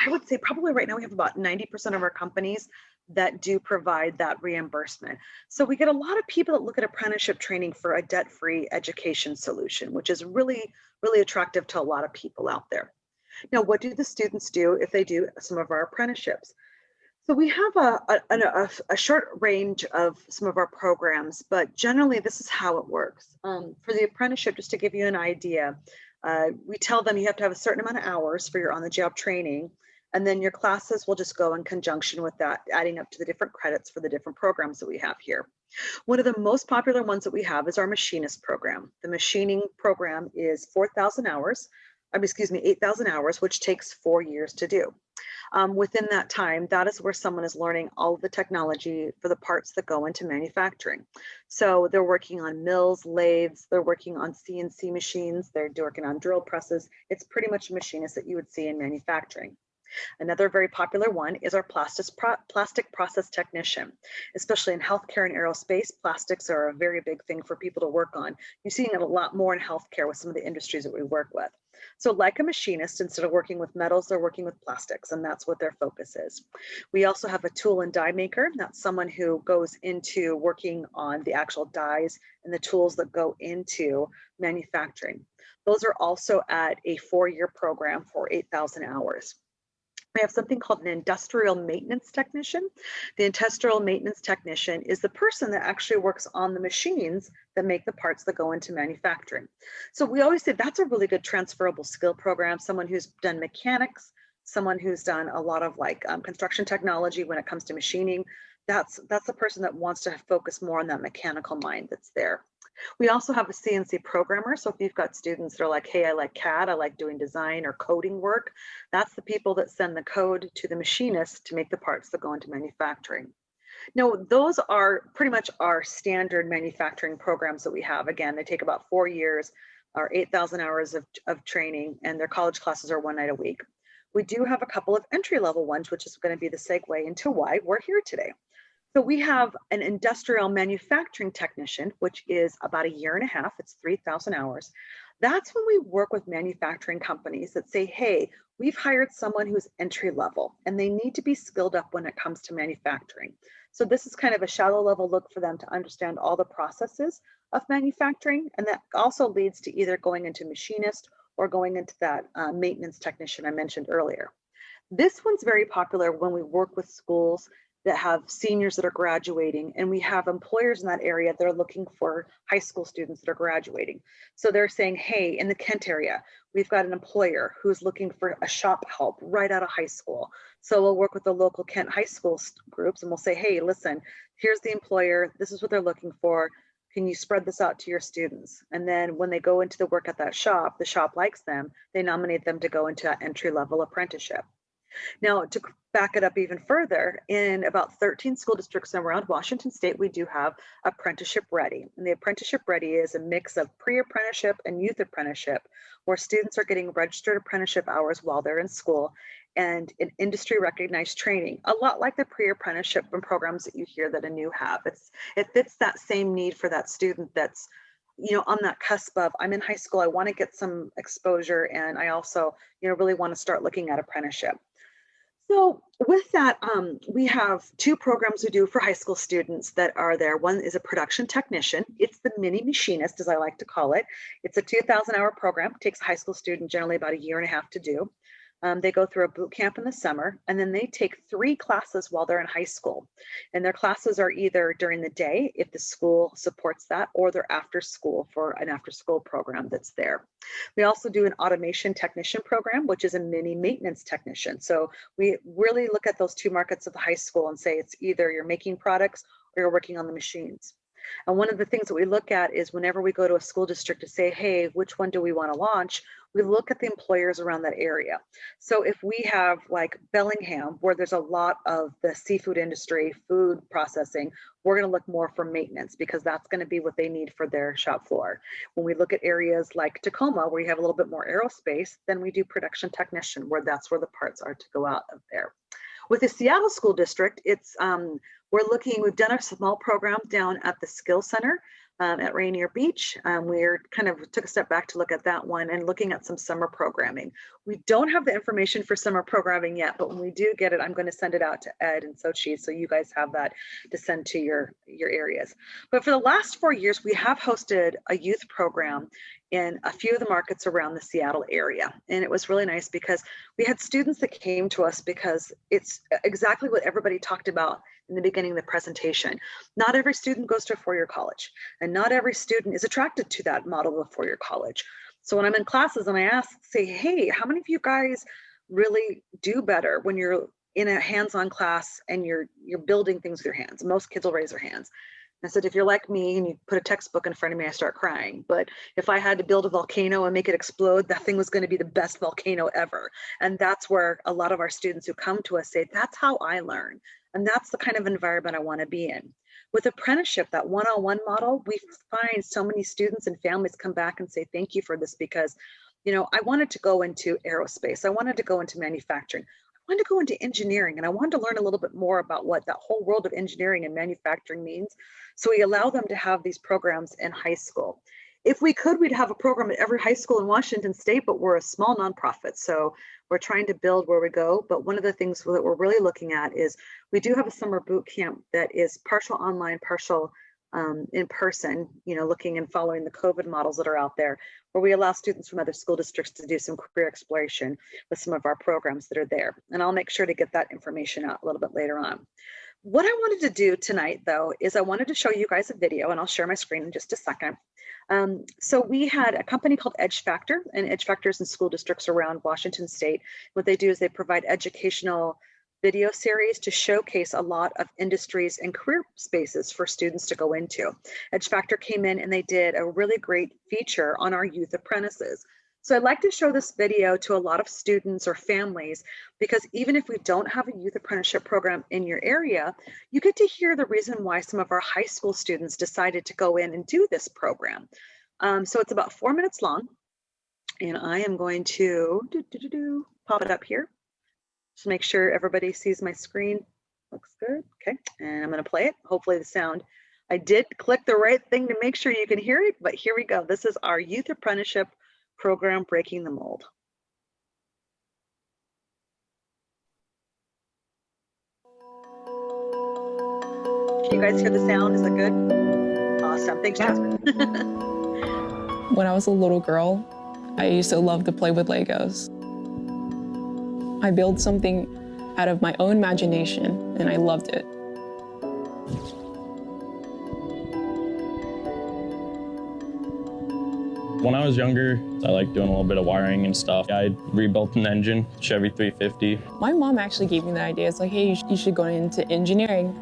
would say probably right now we have about 90% of our companies that do provide that reimbursement. So we get a lot of people that look at apprenticeship training for a debt-free education solution, which is really, really attractive to a lot of people out there. Now, what do the students do if they do some of our apprenticeships? So we have a short range of some of our programs, but generally this is how it works. For the apprenticeship, just to give you an idea, we tell them you have to have a certain amount of hours for your on-the-job training, and then your classes will just go in conjunction with that, adding up to the different credits for the different programs that we have here. One of the most popular ones that we have is our machinist program. The machining program is 4,000 hours, excuse me, 8,000 hours, which takes 4 years to do. Within that time, that is where someone is learning all of the technology for the parts that go into manufacturing. So they're working on mills, lathes, they're working on CNC machines, they're working on drill presses. It's pretty much a machinist that you would see in manufacturing. Another very popular one is our plastic process technician. Especially in healthcare and aerospace, plastics are a very big thing for people to work on. You're seeing it a lot more in healthcare with some of the industries that we work with. So like a machinist, instead of working with metals, they're working with plastics, and that's what their focus is. We also have a tool and die maker. That's someone who goes into working on the actual dies and the tools that go into manufacturing. Those are also at a 4-year program for 8,000 hours. We have something called an industrial maintenance technician. The industrial maintenance technician is the person that actually works on the machines that make the parts that go into manufacturing. So we always say that's a really good transferable skill program. Someone who's done mechanics, someone who's done a lot of like construction technology when it comes to machining. That's the person that wants to focus more on that mechanical mind that's there. We also have a CNC programmer. So if you've got students that are like, hey, I like CAD, I like doing design or coding work, that's the people that send the code to the machinist to make the parts that go into manufacturing. Now, those are pretty much our standard manufacturing programs that we have. Again, they take about 4 years, our 8,000 hours of training, and their college classes are 1 night a week. We do have a couple of entry-level ones, which is going to be the segue into why we're here today. So we have an industrial manufacturing technician, which is about 1.5 years. It's 3,000 hours. That's when we work with manufacturing companies that say, hey, we've hired someone who's entry level and they need to be skilled up when it comes to manufacturing. So this is kind of a shallow level look for them to understand all the processes of manufacturing. And that also leads to either going into machinist or going into that maintenance technician I mentioned earlier. This one's very popular when we work with schools that have seniors that are graduating, and we have employers in that area that are looking for high school students that are graduating. So they're saying, hey, in the Kent area, we've got an employer who's looking for a shop help right out of high school. So we'll work with the local Kent high school groups and we'll say, hey, listen, here's the employer, this is what they're looking for. Can you spread this out to your students? And then when they go into the work at that shop, the shop likes them, they nominate them to go into an entry-level apprenticeship. Now, to back it up even further, in about 13 school districts around Washington State, we do have Apprenticeship Ready. And the Apprenticeship Ready is a mix of pre-apprenticeship and youth apprenticeship, where students are getting registered apprenticeship hours while they're in school and an industry recognized training, a lot like the pre-apprenticeship programs that you hear that ANU have. It fits that same need for that student that's on that cusp of, I'm in high school, I want to get some exposure, and I also really want to start looking at apprenticeship. So with that, we have 2 programs we do for high school students that are there. One is a production technician. It's the mini machinist, as I like to call it. It's a 2,000-hour program. It takes a high school student generally about 1.5 years to do. They go through a boot camp in the summer, and then they take 3 classes while they're in high school. And their classes are either during the day, if the school supports that, or they're after school for an after-school program that's there. We also do an automation technician program, which is a mini maintenance technician. So we really look at those 2 markets of the high school and say it's either you're making products or you're working on the machines. And one of the things that we look at is whenever we go to a school district to say, hey, which one do we want to launch? We look at the employers around that area. So if we have like Bellingham, where there's a lot of the seafood industry, food processing, we're going to look more for maintenance because that's going to be what they need for their shop floor. When we look at areas like Tacoma, where you have a little bit more aerospace, then we do production technician, where that's where the parts are to go out of there. With the Seattle School District, it's we've done a small program down at the Skill Center at Rainier Beach. We're kind of took a step back to look at that one and looking at some summer programming. We don't have the information for summer programming yet, but when we do get it, I'm going to send it out to Ed and Sochi, so you guys have that to send to your areas. But for the last 4 years, we have hosted a youth program in a few of the markets around the Seattle area. And it was really nice because we had students that came to us because it's exactly what everybody talked about in the beginning of the presentation. Not every student goes to a four-year college, and not every student is attracted to that model of a four-year college. So when I'm in classes and I say, hey, how many of you guys really do better when you're in a hands-on class and you're building things with your hands? Most kids will raise their hands. I said, if you're like me and you put a textbook in front of me, I start crying. But if I had to build a volcano and make it explode, that thing was going to be the best volcano ever. And that's where a lot of our students who come to us say, that's how I learn. And that's the kind of environment I want to be in. With apprenticeship, that one-on-one model, we find so many students and families come back and say, thank you for this, because, you know, I wanted to go into aerospace. I wanted to go into manufacturing. I wanted to go into engineering, and I wanted to learn a little bit more about what that whole world of engineering and manufacturing means. So we allow them to have these programs in high school. If we could, we'd have a program at every high school in Washington State, but we're a small nonprofit. So we're trying to build where we go. But one of the things that we're really looking at is we do have a summer boot camp that is partial online, partial in person, you know, looking and following the COVID models that are out there, where we allow students from other school districts to do some career exploration with some of our programs that are there. And I'll make sure to get that information out a little bit later on. What I wanted to do tonight, though, is I wanted to show you guys a video, and I'll share my screen in just a second. So we had a company called Edge Factor, and Edge Factor is in school districts around Washington State. What they do is they provide educational video series to showcase a lot of industries and career spaces for students to go into. Edge Factor came in and they did a really great feature on our youth apprentices. So I'd like to show this video to a lot of students or families, because even if we don't have a youth apprenticeship program in your area, you get to hear the reason why some of our high school students decided to go in and do this program. So it's about 4 minutes long, and I am going to pop it up here. Just make sure everybody sees my screen. Looks good. Okay, and I'm going to play it. Hopefully the sound. I did click the right thing to make sure you can hear it, but here we go. This is our youth apprenticeship program, Breaking the Mold. Can you guys hear the sound? Is that good? Awesome. Thanks, Jasmine. When I was a little girl, I used to love to play with Legos. I built something out of my own imagination, and I loved it. When I was younger, I liked doing a little bit of wiring and stuff. I rebuilt an engine, Chevy 350. My mom actually gave me the idea. It's like, hey, you should go into engineering.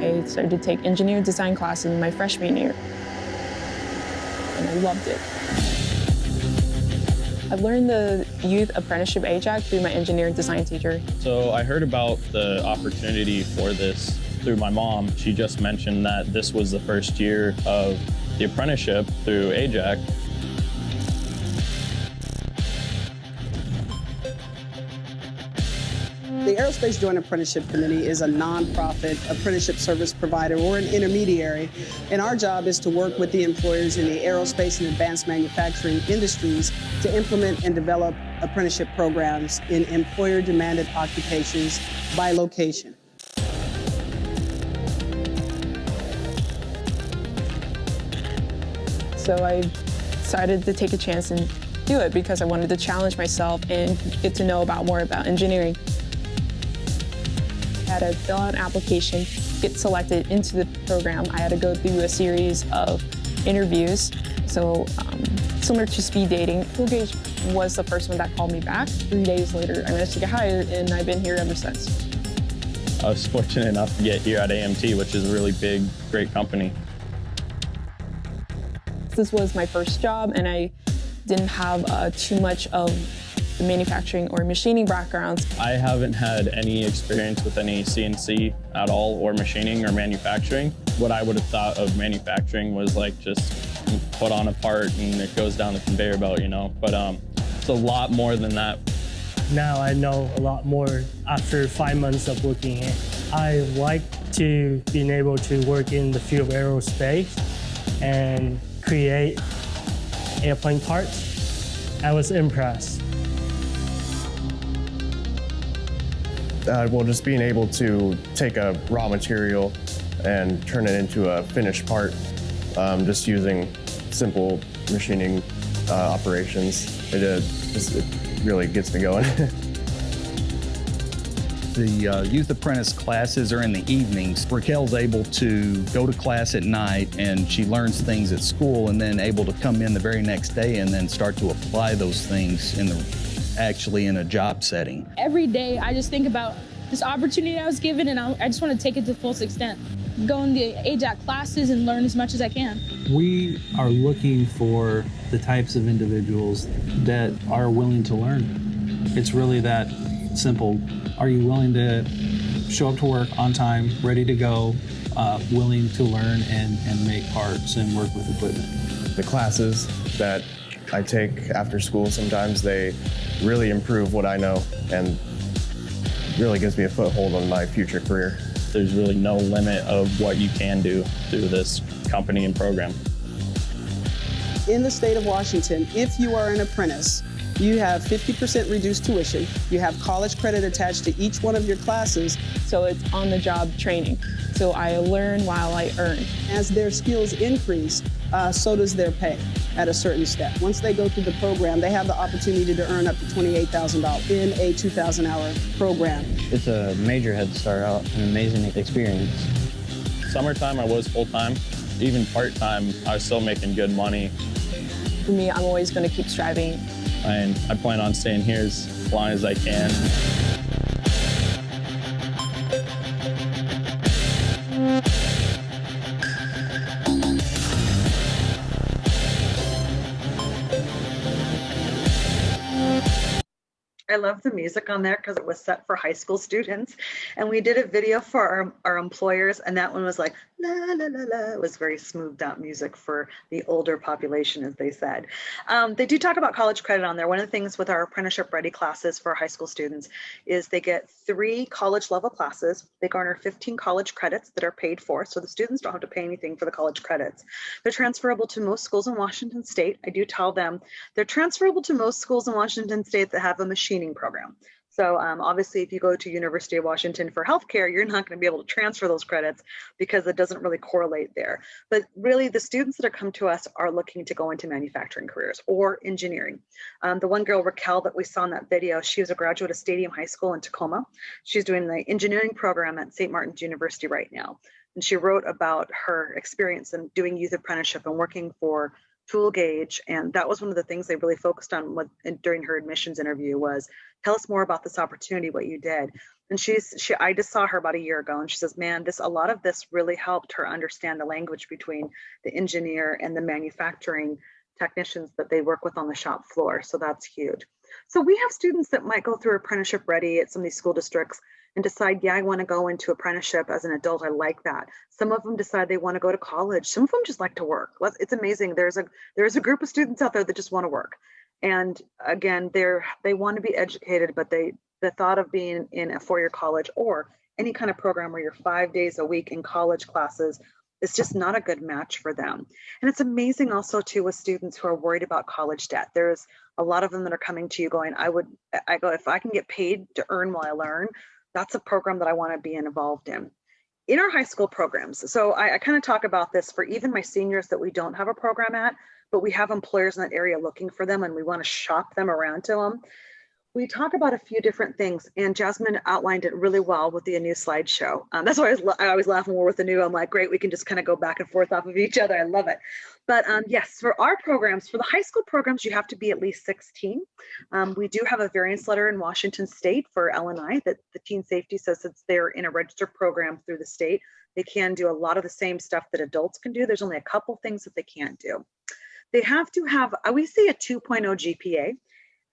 I started to take engineering design classes in my freshman year, and I loved it. I learned the youth apprenticeship AJAC through my engineering design teacher. So I heard about the opportunity for this through my mom. She just mentioned that this was the first year of the apprenticeship through AJAC. The Aerospace Joint Apprenticeship Committee is a nonprofit apprenticeship service provider or an intermediary, and our job is to work with the employers in the aerospace and advanced manufacturing industries to implement and develop apprenticeship programs in employer-demanded occupations by location. So I decided to take a chance and do it because I wanted to challenge myself and get to know more about engineering. I had to fill out an application, get selected into the program. I had to go through a series of interviews. So similar to speed dating, Full Gauge was the first one that called me back. 3 days later, I managed to get hired, and I've been here ever since. I was fortunate enough to get here at AMT, which is a really big, great company. This was my first job, and I didn't have too much of the manufacturing or machining backgrounds. I haven't had any experience with any CNC at all, or machining or manufacturing. What I would have thought of manufacturing was like just put on a part and it goes down the conveyor belt, you know, but it's a lot more than that. Now I know a lot more after 5 months of working here. I like to being able to work in the field of aerospace and create airplane parts. I was impressed. Well, just being able to take a raw material and turn it into a finished part, just using simple machining operations, it really gets me going. The youth apprentice classes are in the evenings. Raquel's able to go to class at night, and she learns things at school, and then able to come in the very next day and then start to apply those things actually in a job setting. Every day, I just think about this opportunity I was given, and I just want to take it to the fullest extent. Go in the AJAC classes and learn as much as I can. We are looking for the types of individuals that are willing to learn. It's really that simple. Are you willing to show up to work on time, ready to go, willing to learn and make parts and work with equipment? The classes that I take after school, sometimes they really improve what I know and really gives me a foothold on my future career. There's really no limit of what you can do through this company and program. In the state of Washington, if you are an apprentice, you have 50% reduced tuition. You have college credit attached to each one of your classes. So it's on-the-job training. So I learn while I earn. As their skills increase, so does their pay at a certain step. Once they go through the program, they have the opportunity to earn up to $28,000 in a 2,000-hour program. It's a major head start out, an amazing experience. Summertime, I was full-time. Even part-time, I was still making good money. For me, I'm always going to keep striving. And I plan on staying here as long as I can. I love the music on there because it was set for high school students. And we did a video for our employers, and that one was like, la, la, la, la. It was very smoothed out music for the older population, as they said. They do talk about college credit on there. One of the things with our apprenticeship ready classes for high school students is they get 3 college level classes. They garner 15 college credits that are paid for. So the students don't have to pay anything for the college credits. They're transferable to most schools in Washington State. I do tell them they're transferable to most schools in Washington State that have a machining program. So obviously, if you go to University of Washington for healthcare, you're not going to be able to transfer those credits because it doesn't really correlate there. But really, the students that have come to us are looking to go into manufacturing careers or engineering. The one girl, Raquel, that we saw in that video, she was a graduate of Stadium High School in Tacoma. She's doing the engineering program at St. Martin's University right now. And she wrote about her experience in doing youth apprenticeship and working for Tool Gauge, and that was one of the things they really focused on during her admissions interview was, tell us more about this opportunity, what you did. And I just saw her about a year ago, and she says, man, a lot of this really helped her understand the language between the engineer and the manufacturing technicians that they work with on the shop floor. So that's huge. So we have students that might go through apprenticeship ready at some of these school districts and decide, yeah, I want to go into apprenticeship as an adult. I like that. Some of them decide they want to go to college. Some of them just like to work. It's amazing. There's a group of students out there that just want to work. And again, they want to be educated, but the thought of being in a 4-year college or any kind of program where you're 5 days a week in college classes is just not a good match for them. And it's amazing also too with students who are worried about college debt. There's a lot of them that are coming to you going, I go, if I can get paid to earn while I learn, that's a program that I want to be involved in. In our high school programs, so I kind of talk about this for even my seniors that we don't have a program at, but we have employers in that area looking for them and we want to shop them around to them. We talk about a few different things, and Jasmine outlined it really well with the new slideshow. That's why I always laugh when we're with the new. I'm like, great, we can just kind of go back and forth off of each other. I love it. But yes, for our programs, for the high school programs, you have to be at least 16. We do have a variance letter in Washington State for L&I that the Teen Safety says that they're in a registered program through the state. They can do a lot of the same stuff that adults can do. There's only a couple things that they can't do. They have to have, we say a 2.0 GPA.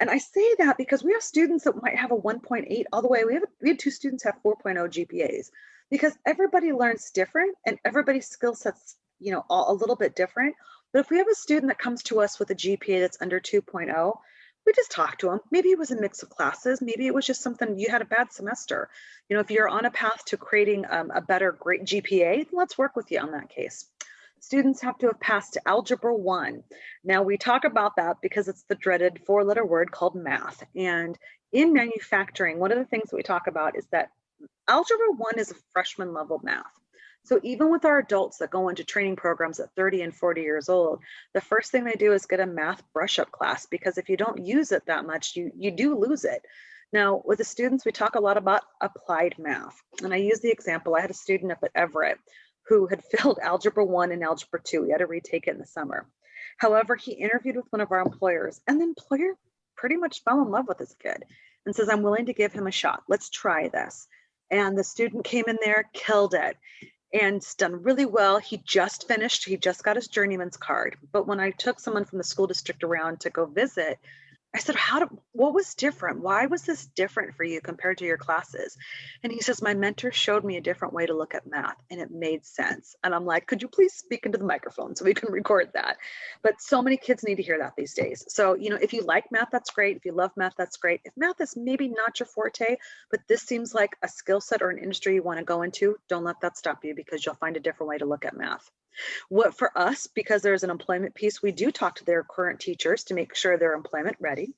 And I say that because we have students that might have a 1.8 all the way. We had 2 students have 4.0 GPAs because everybody learns different and everybody's skill sets, a little bit different. But if we have a student that comes to us with a GPA that's under 2.0, we just talk to them. Maybe it was a mix of classes. Maybe it was just something you had a bad semester. If you're on a path to creating a better, great GPA, let's work with you on that case. students have to have passed Algebra 1. Now we talk about that because it's the dreaded 4-letter word called math. And in manufacturing, one of the things that we talk about is that Algebra 1 is a freshman level math. So even with our adults that go into training programs at 30 and 40 years old, the first thing they do is get a math brush-up class, because if you don't use it that much, you do lose it. Now, with the students, we talk a lot about applied math. And I use the example, I had a student up at Everett who had failed Algebra 1 and Algebra 2. He had to retake it in the summer. However, he interviewed with one of our employers, and the employer pretty much fell in love with this kid and says, I'm willing to give him a shot. Let's try this. And the student came in there, killed it, and it's done really well. He just finished, he just got his journeyman's card. But when I took someone from the school district around to go visit, I said, what was different? Why was this different for you compared to your classes? And he says, my mentor showed me a different way to look at math, and it made sense. And I'm like, could you please speak into the microphone so we can record that? But so many kids need to hear that these days. So, you know, if you like math, that's great. If you love math, that's great. If math is maybe not your forte, but this seems like a skill set or an industry you want to go into, don't let that stop you, because you'll find a different way to look at math. What for us, because there's an employment piece, we do talk to their current teachers to make sure they're employment ready.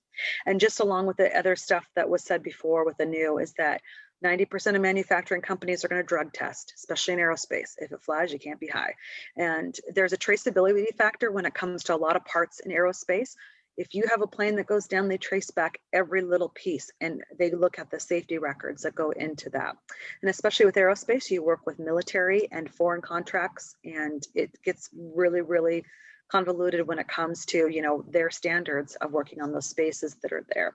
And just along with the other stuff that was said before with the new is that 90% of manufacturing companies are going to drug test, especially in aerospace. If it flies, you can't be high. And there's a traceability factor when it comes to a lot of parts in aerospace. If you have a plane that goes down, they trace back every little piece, and they look at the safety records that go into that. And especially with aerospace, you work with military and foreign contracts, and it gets really, really convoluted when it comes to, you know, their standards of working on those spaces that are there.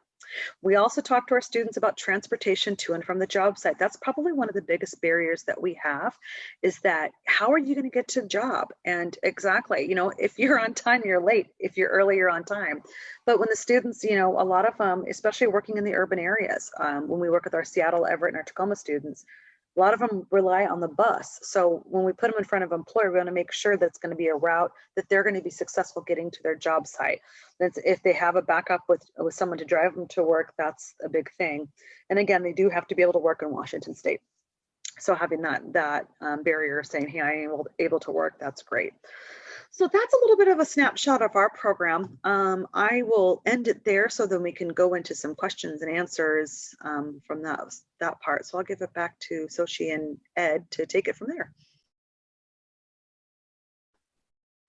We also talk to our students about transportation to and from the job site. That's probably one of the biggest barriers that we have, is that how are you going to get to the job? And exactly, you know, if you're on time, you're late. If you're early, you're on time. But when the students, you know, a lot of them, especially working in the urban areas, when we work with our Seattle, Everett, and our Tacoma students, a lot of them rely on the bus. So when we put them in front of an employer, we want to make sure that it's going to be a route that they're going to be successful getting to their job site. That's if they have a backup with someone to drive them to work, that's a big thing. And again, they do have to be able to work in Washington State. So having that barrier saying, hey, I am able to work, that's great. So that's a little bit of a snapshot of our program. I will end it there so then we can go into some questions and answers from that part. So I'll give it back to Sochi and Ed to take it from there.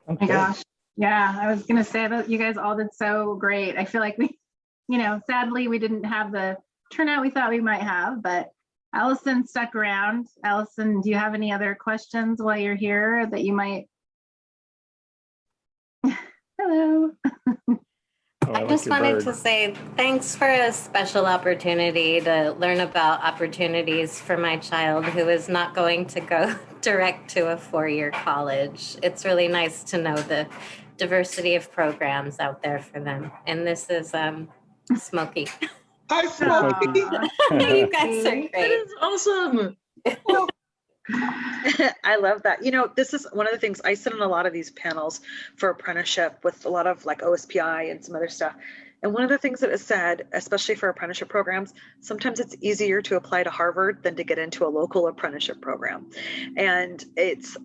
Oh my gosh. Yeah, I was going to say that you guys all did so great. I feel like we, you know, sadly we didn't have the turnout we thought we might have, but Allison stuck around. Allison, do you have any other questions while you're here that you might? Hello. I just wanted to say thanks for a special opportunity to learn about opportunities for my child who is not going to go direct to a four-year college. It's really nice to know the diversity of programs out there for them. And this is Smokey. Hi, Smokey. You guys are great. That is awesome. I love that. You know, this is one of the things I sit on a lot of these panels for apprenticeship with a lot of like OSPI and some other stuff. And one of the things that is said, especially for apprenticeship programs, sometimes it's easier to apply to Harvard than to get into a local apprenticeship program. And it's,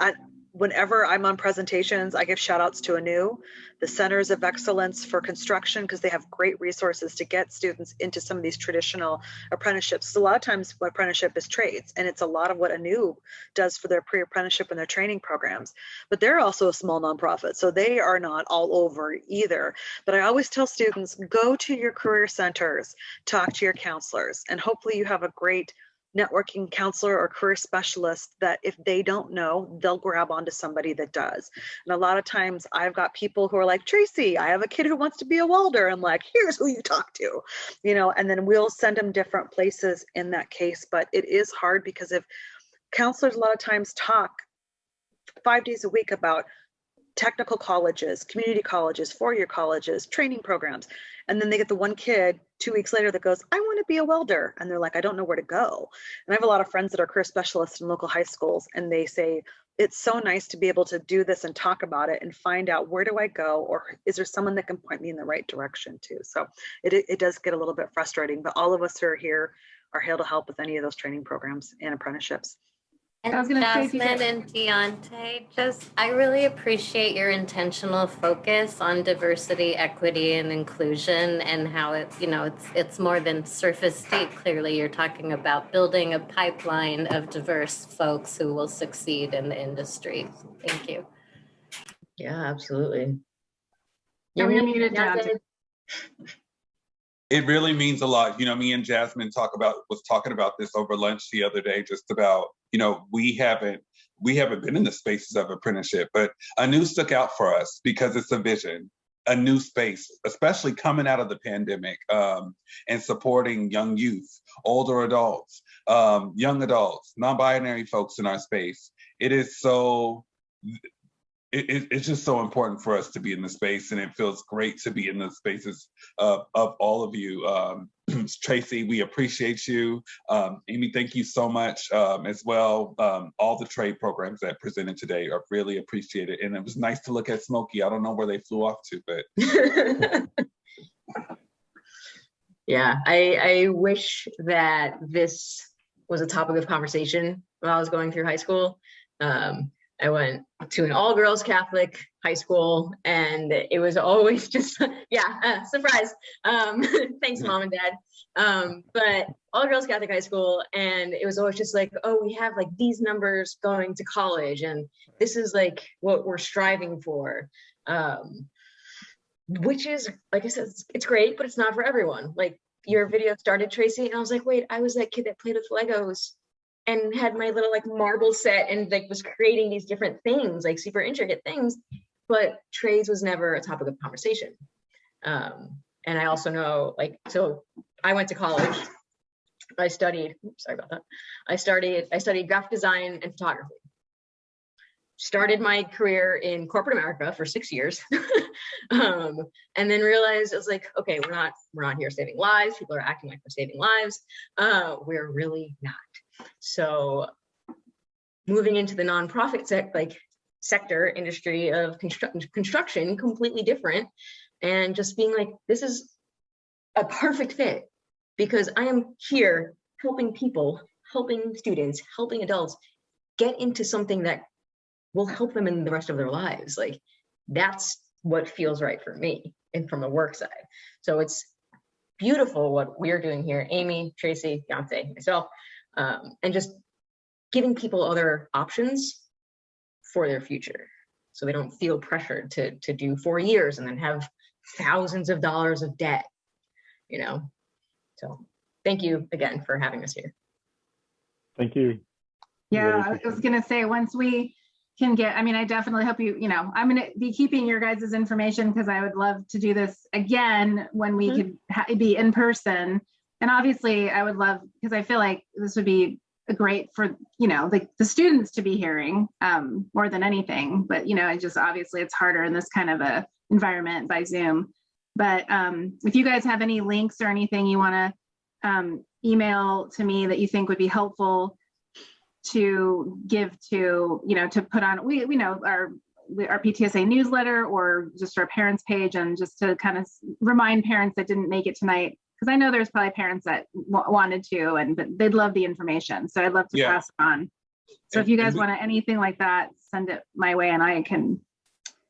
whenever I'm on presentations, I give shout outs to ANU, the Centers of Excellence for Construction, because they have great resources to get students into some of these traditional apprenticeships. So a lot of times what apprenticeship is trades, and it's a lot of what ANU does for their pre-apprenticeship and their training programs. But they're also a small nonprofit, so they are not all over either. But I always tell students, go to your career centers, talk to your counselors, and hopefully you have a great networking counselor or career specialist that if they don't know, they'll grab onto somebody that does. And a lot of times I've got people who are like, Tracy, I have a kid who wants to be a welder. I'm like, here's who you talk to, you know, and then we'll send them different places in that case. But it is hard because if counselors a lot of times talk 5 days a week about technical colleges, community colleges, four-year colleges, training programs. And then they get the one kid 2 weeks later that goes, I want to be a welder. And they're like, I don't know where to go. And I have a lot of friends that are career specialists in local high schools. And they say, it's so nice to be able to do this and talk about it and find out, where do I go? Or is there someone that can point me in the right direction too? So it does get a little bit frustrating, but all of us who are here are here to help with any of those training programs and apprenticeships. And I was gonna say, if you Jasmine could- and Deontay, I really appreciate your intentional focus on diversity, equity, and inclusion, and how it's more than surface deep. Clearly, you're talking about building a pipeline of diverse folks who will succeed in the industry. Thank you. Yeah, absolutely. You're muted, Deontay. It really means a lot. You know, me and Jasmine was talking about this over lunch the other day, just about, you know, we haven't been in the spaces of apprenticeship, but a new stuck out for us because it's a vision, a new space, especially coming out of the pandemic, and supporting young youth, older adults, young adults, non-binary folks in our space. It is so, it's just so important for us to be in the space, and it feels great to be in the spaces of all of you. Tracy, we appreciate you. Amy, thank you so much as well. All the trade programs that presented today are really appreciated. And it was nice to look at Smokey. I don't know where they flew off to, but. Yeah, I wish that this was a topic of conversation when I was going through high school. I went to an all-girls Catholic high school, and it was always just, surprise. Thanks, Mom and Dad. But all-girls Catholic high school, and it was always just like, oh, we have like these numbers going to college, and this is like what we're striving for. Which is, like I said, it's great, but it's not for everyone. Like your video started, Tracy, and I was like, wait, I was that kid that played with Legos and had my little like marble set and like was creating these different things, like super intricate things, but trades was never a topic of conversation. And I also know, like, so I went to college. I studied, sorry about that. I studied graphic design and photography. Started my career in corporate America for 6 years. And then realized I was like, okay, we're not here saving lives. People are acting like we're saving lives. We're really not. So moving into the nonprofit sector industry of construction, completely different, and just being like, this is a perfect fit because I am here helping people, helping students, helping adults get into something that will help them in the rest of their lives. Like that's what feels right for me and from the work side. So it's beautiful what we're doing here, Amy, Tracy, Deontay, myself, and just giving people other options for their future. So they don't feel pressured to do 4 years and then have thousands of dollars of debt, you know? So thank you again for having us here. Thank you. Yeah, I was gonna say, once we can get, I mean, I definitely hope I'm gonna be keeping your guys' information because I would love to do this again when we could be in person. And obviously I would love, because I feel like this would be great for, the students to be hearing more than anything, but, it just, obviously it's harder in this kind of a environment by Zoom. But if you guys have any links or anything you want to email to me that you think would be helpful to give to, to put on, we know our PTSA newsletter or just our parents page, and just to kind of remind parents that didn't make it tonight, because I know there's probably parents that wanted to, but they'd love the information. So I'd love to pass it on. So if you guys want anything like that, send it my way and I can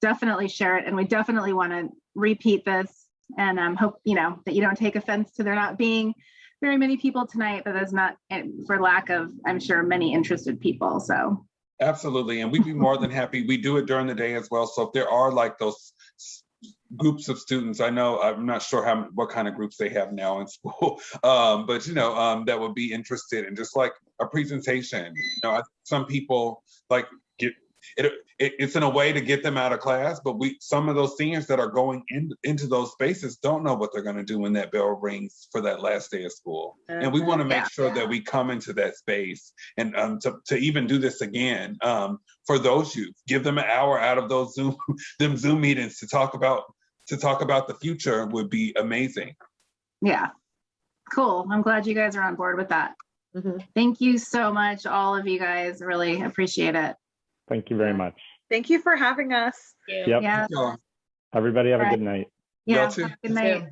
definitely share it. And we definitely want to repeat this, and hope, that you don't take offense to there not being very many people tonight, but that's not for lack of, I'm sure, many interested people. So absolutely. And we'd be more than happy. We do it during the day as well. So if there are like those groups of students, I know, I'm not sure what kind of groups they have now in school, but that would be interested in just like a presentation. Some people like it's in a way to get them out of class, but some of those seniors that are going into those spaces don't know what they're going to do when that bell rings for that last day of school. And we want to make sure that we come into that space and to even do this again for those youth, give them an hour out of those Zoom meetings to talk about the future would be amazing. Yeah, cool. I'm glad you guys are on board with that. Thank you so much, all of you guys. Really appreciate it. Thank you very much. Thank you for having us. Yep. Yeah. Everybody have a good night. Yeah. Have a good night.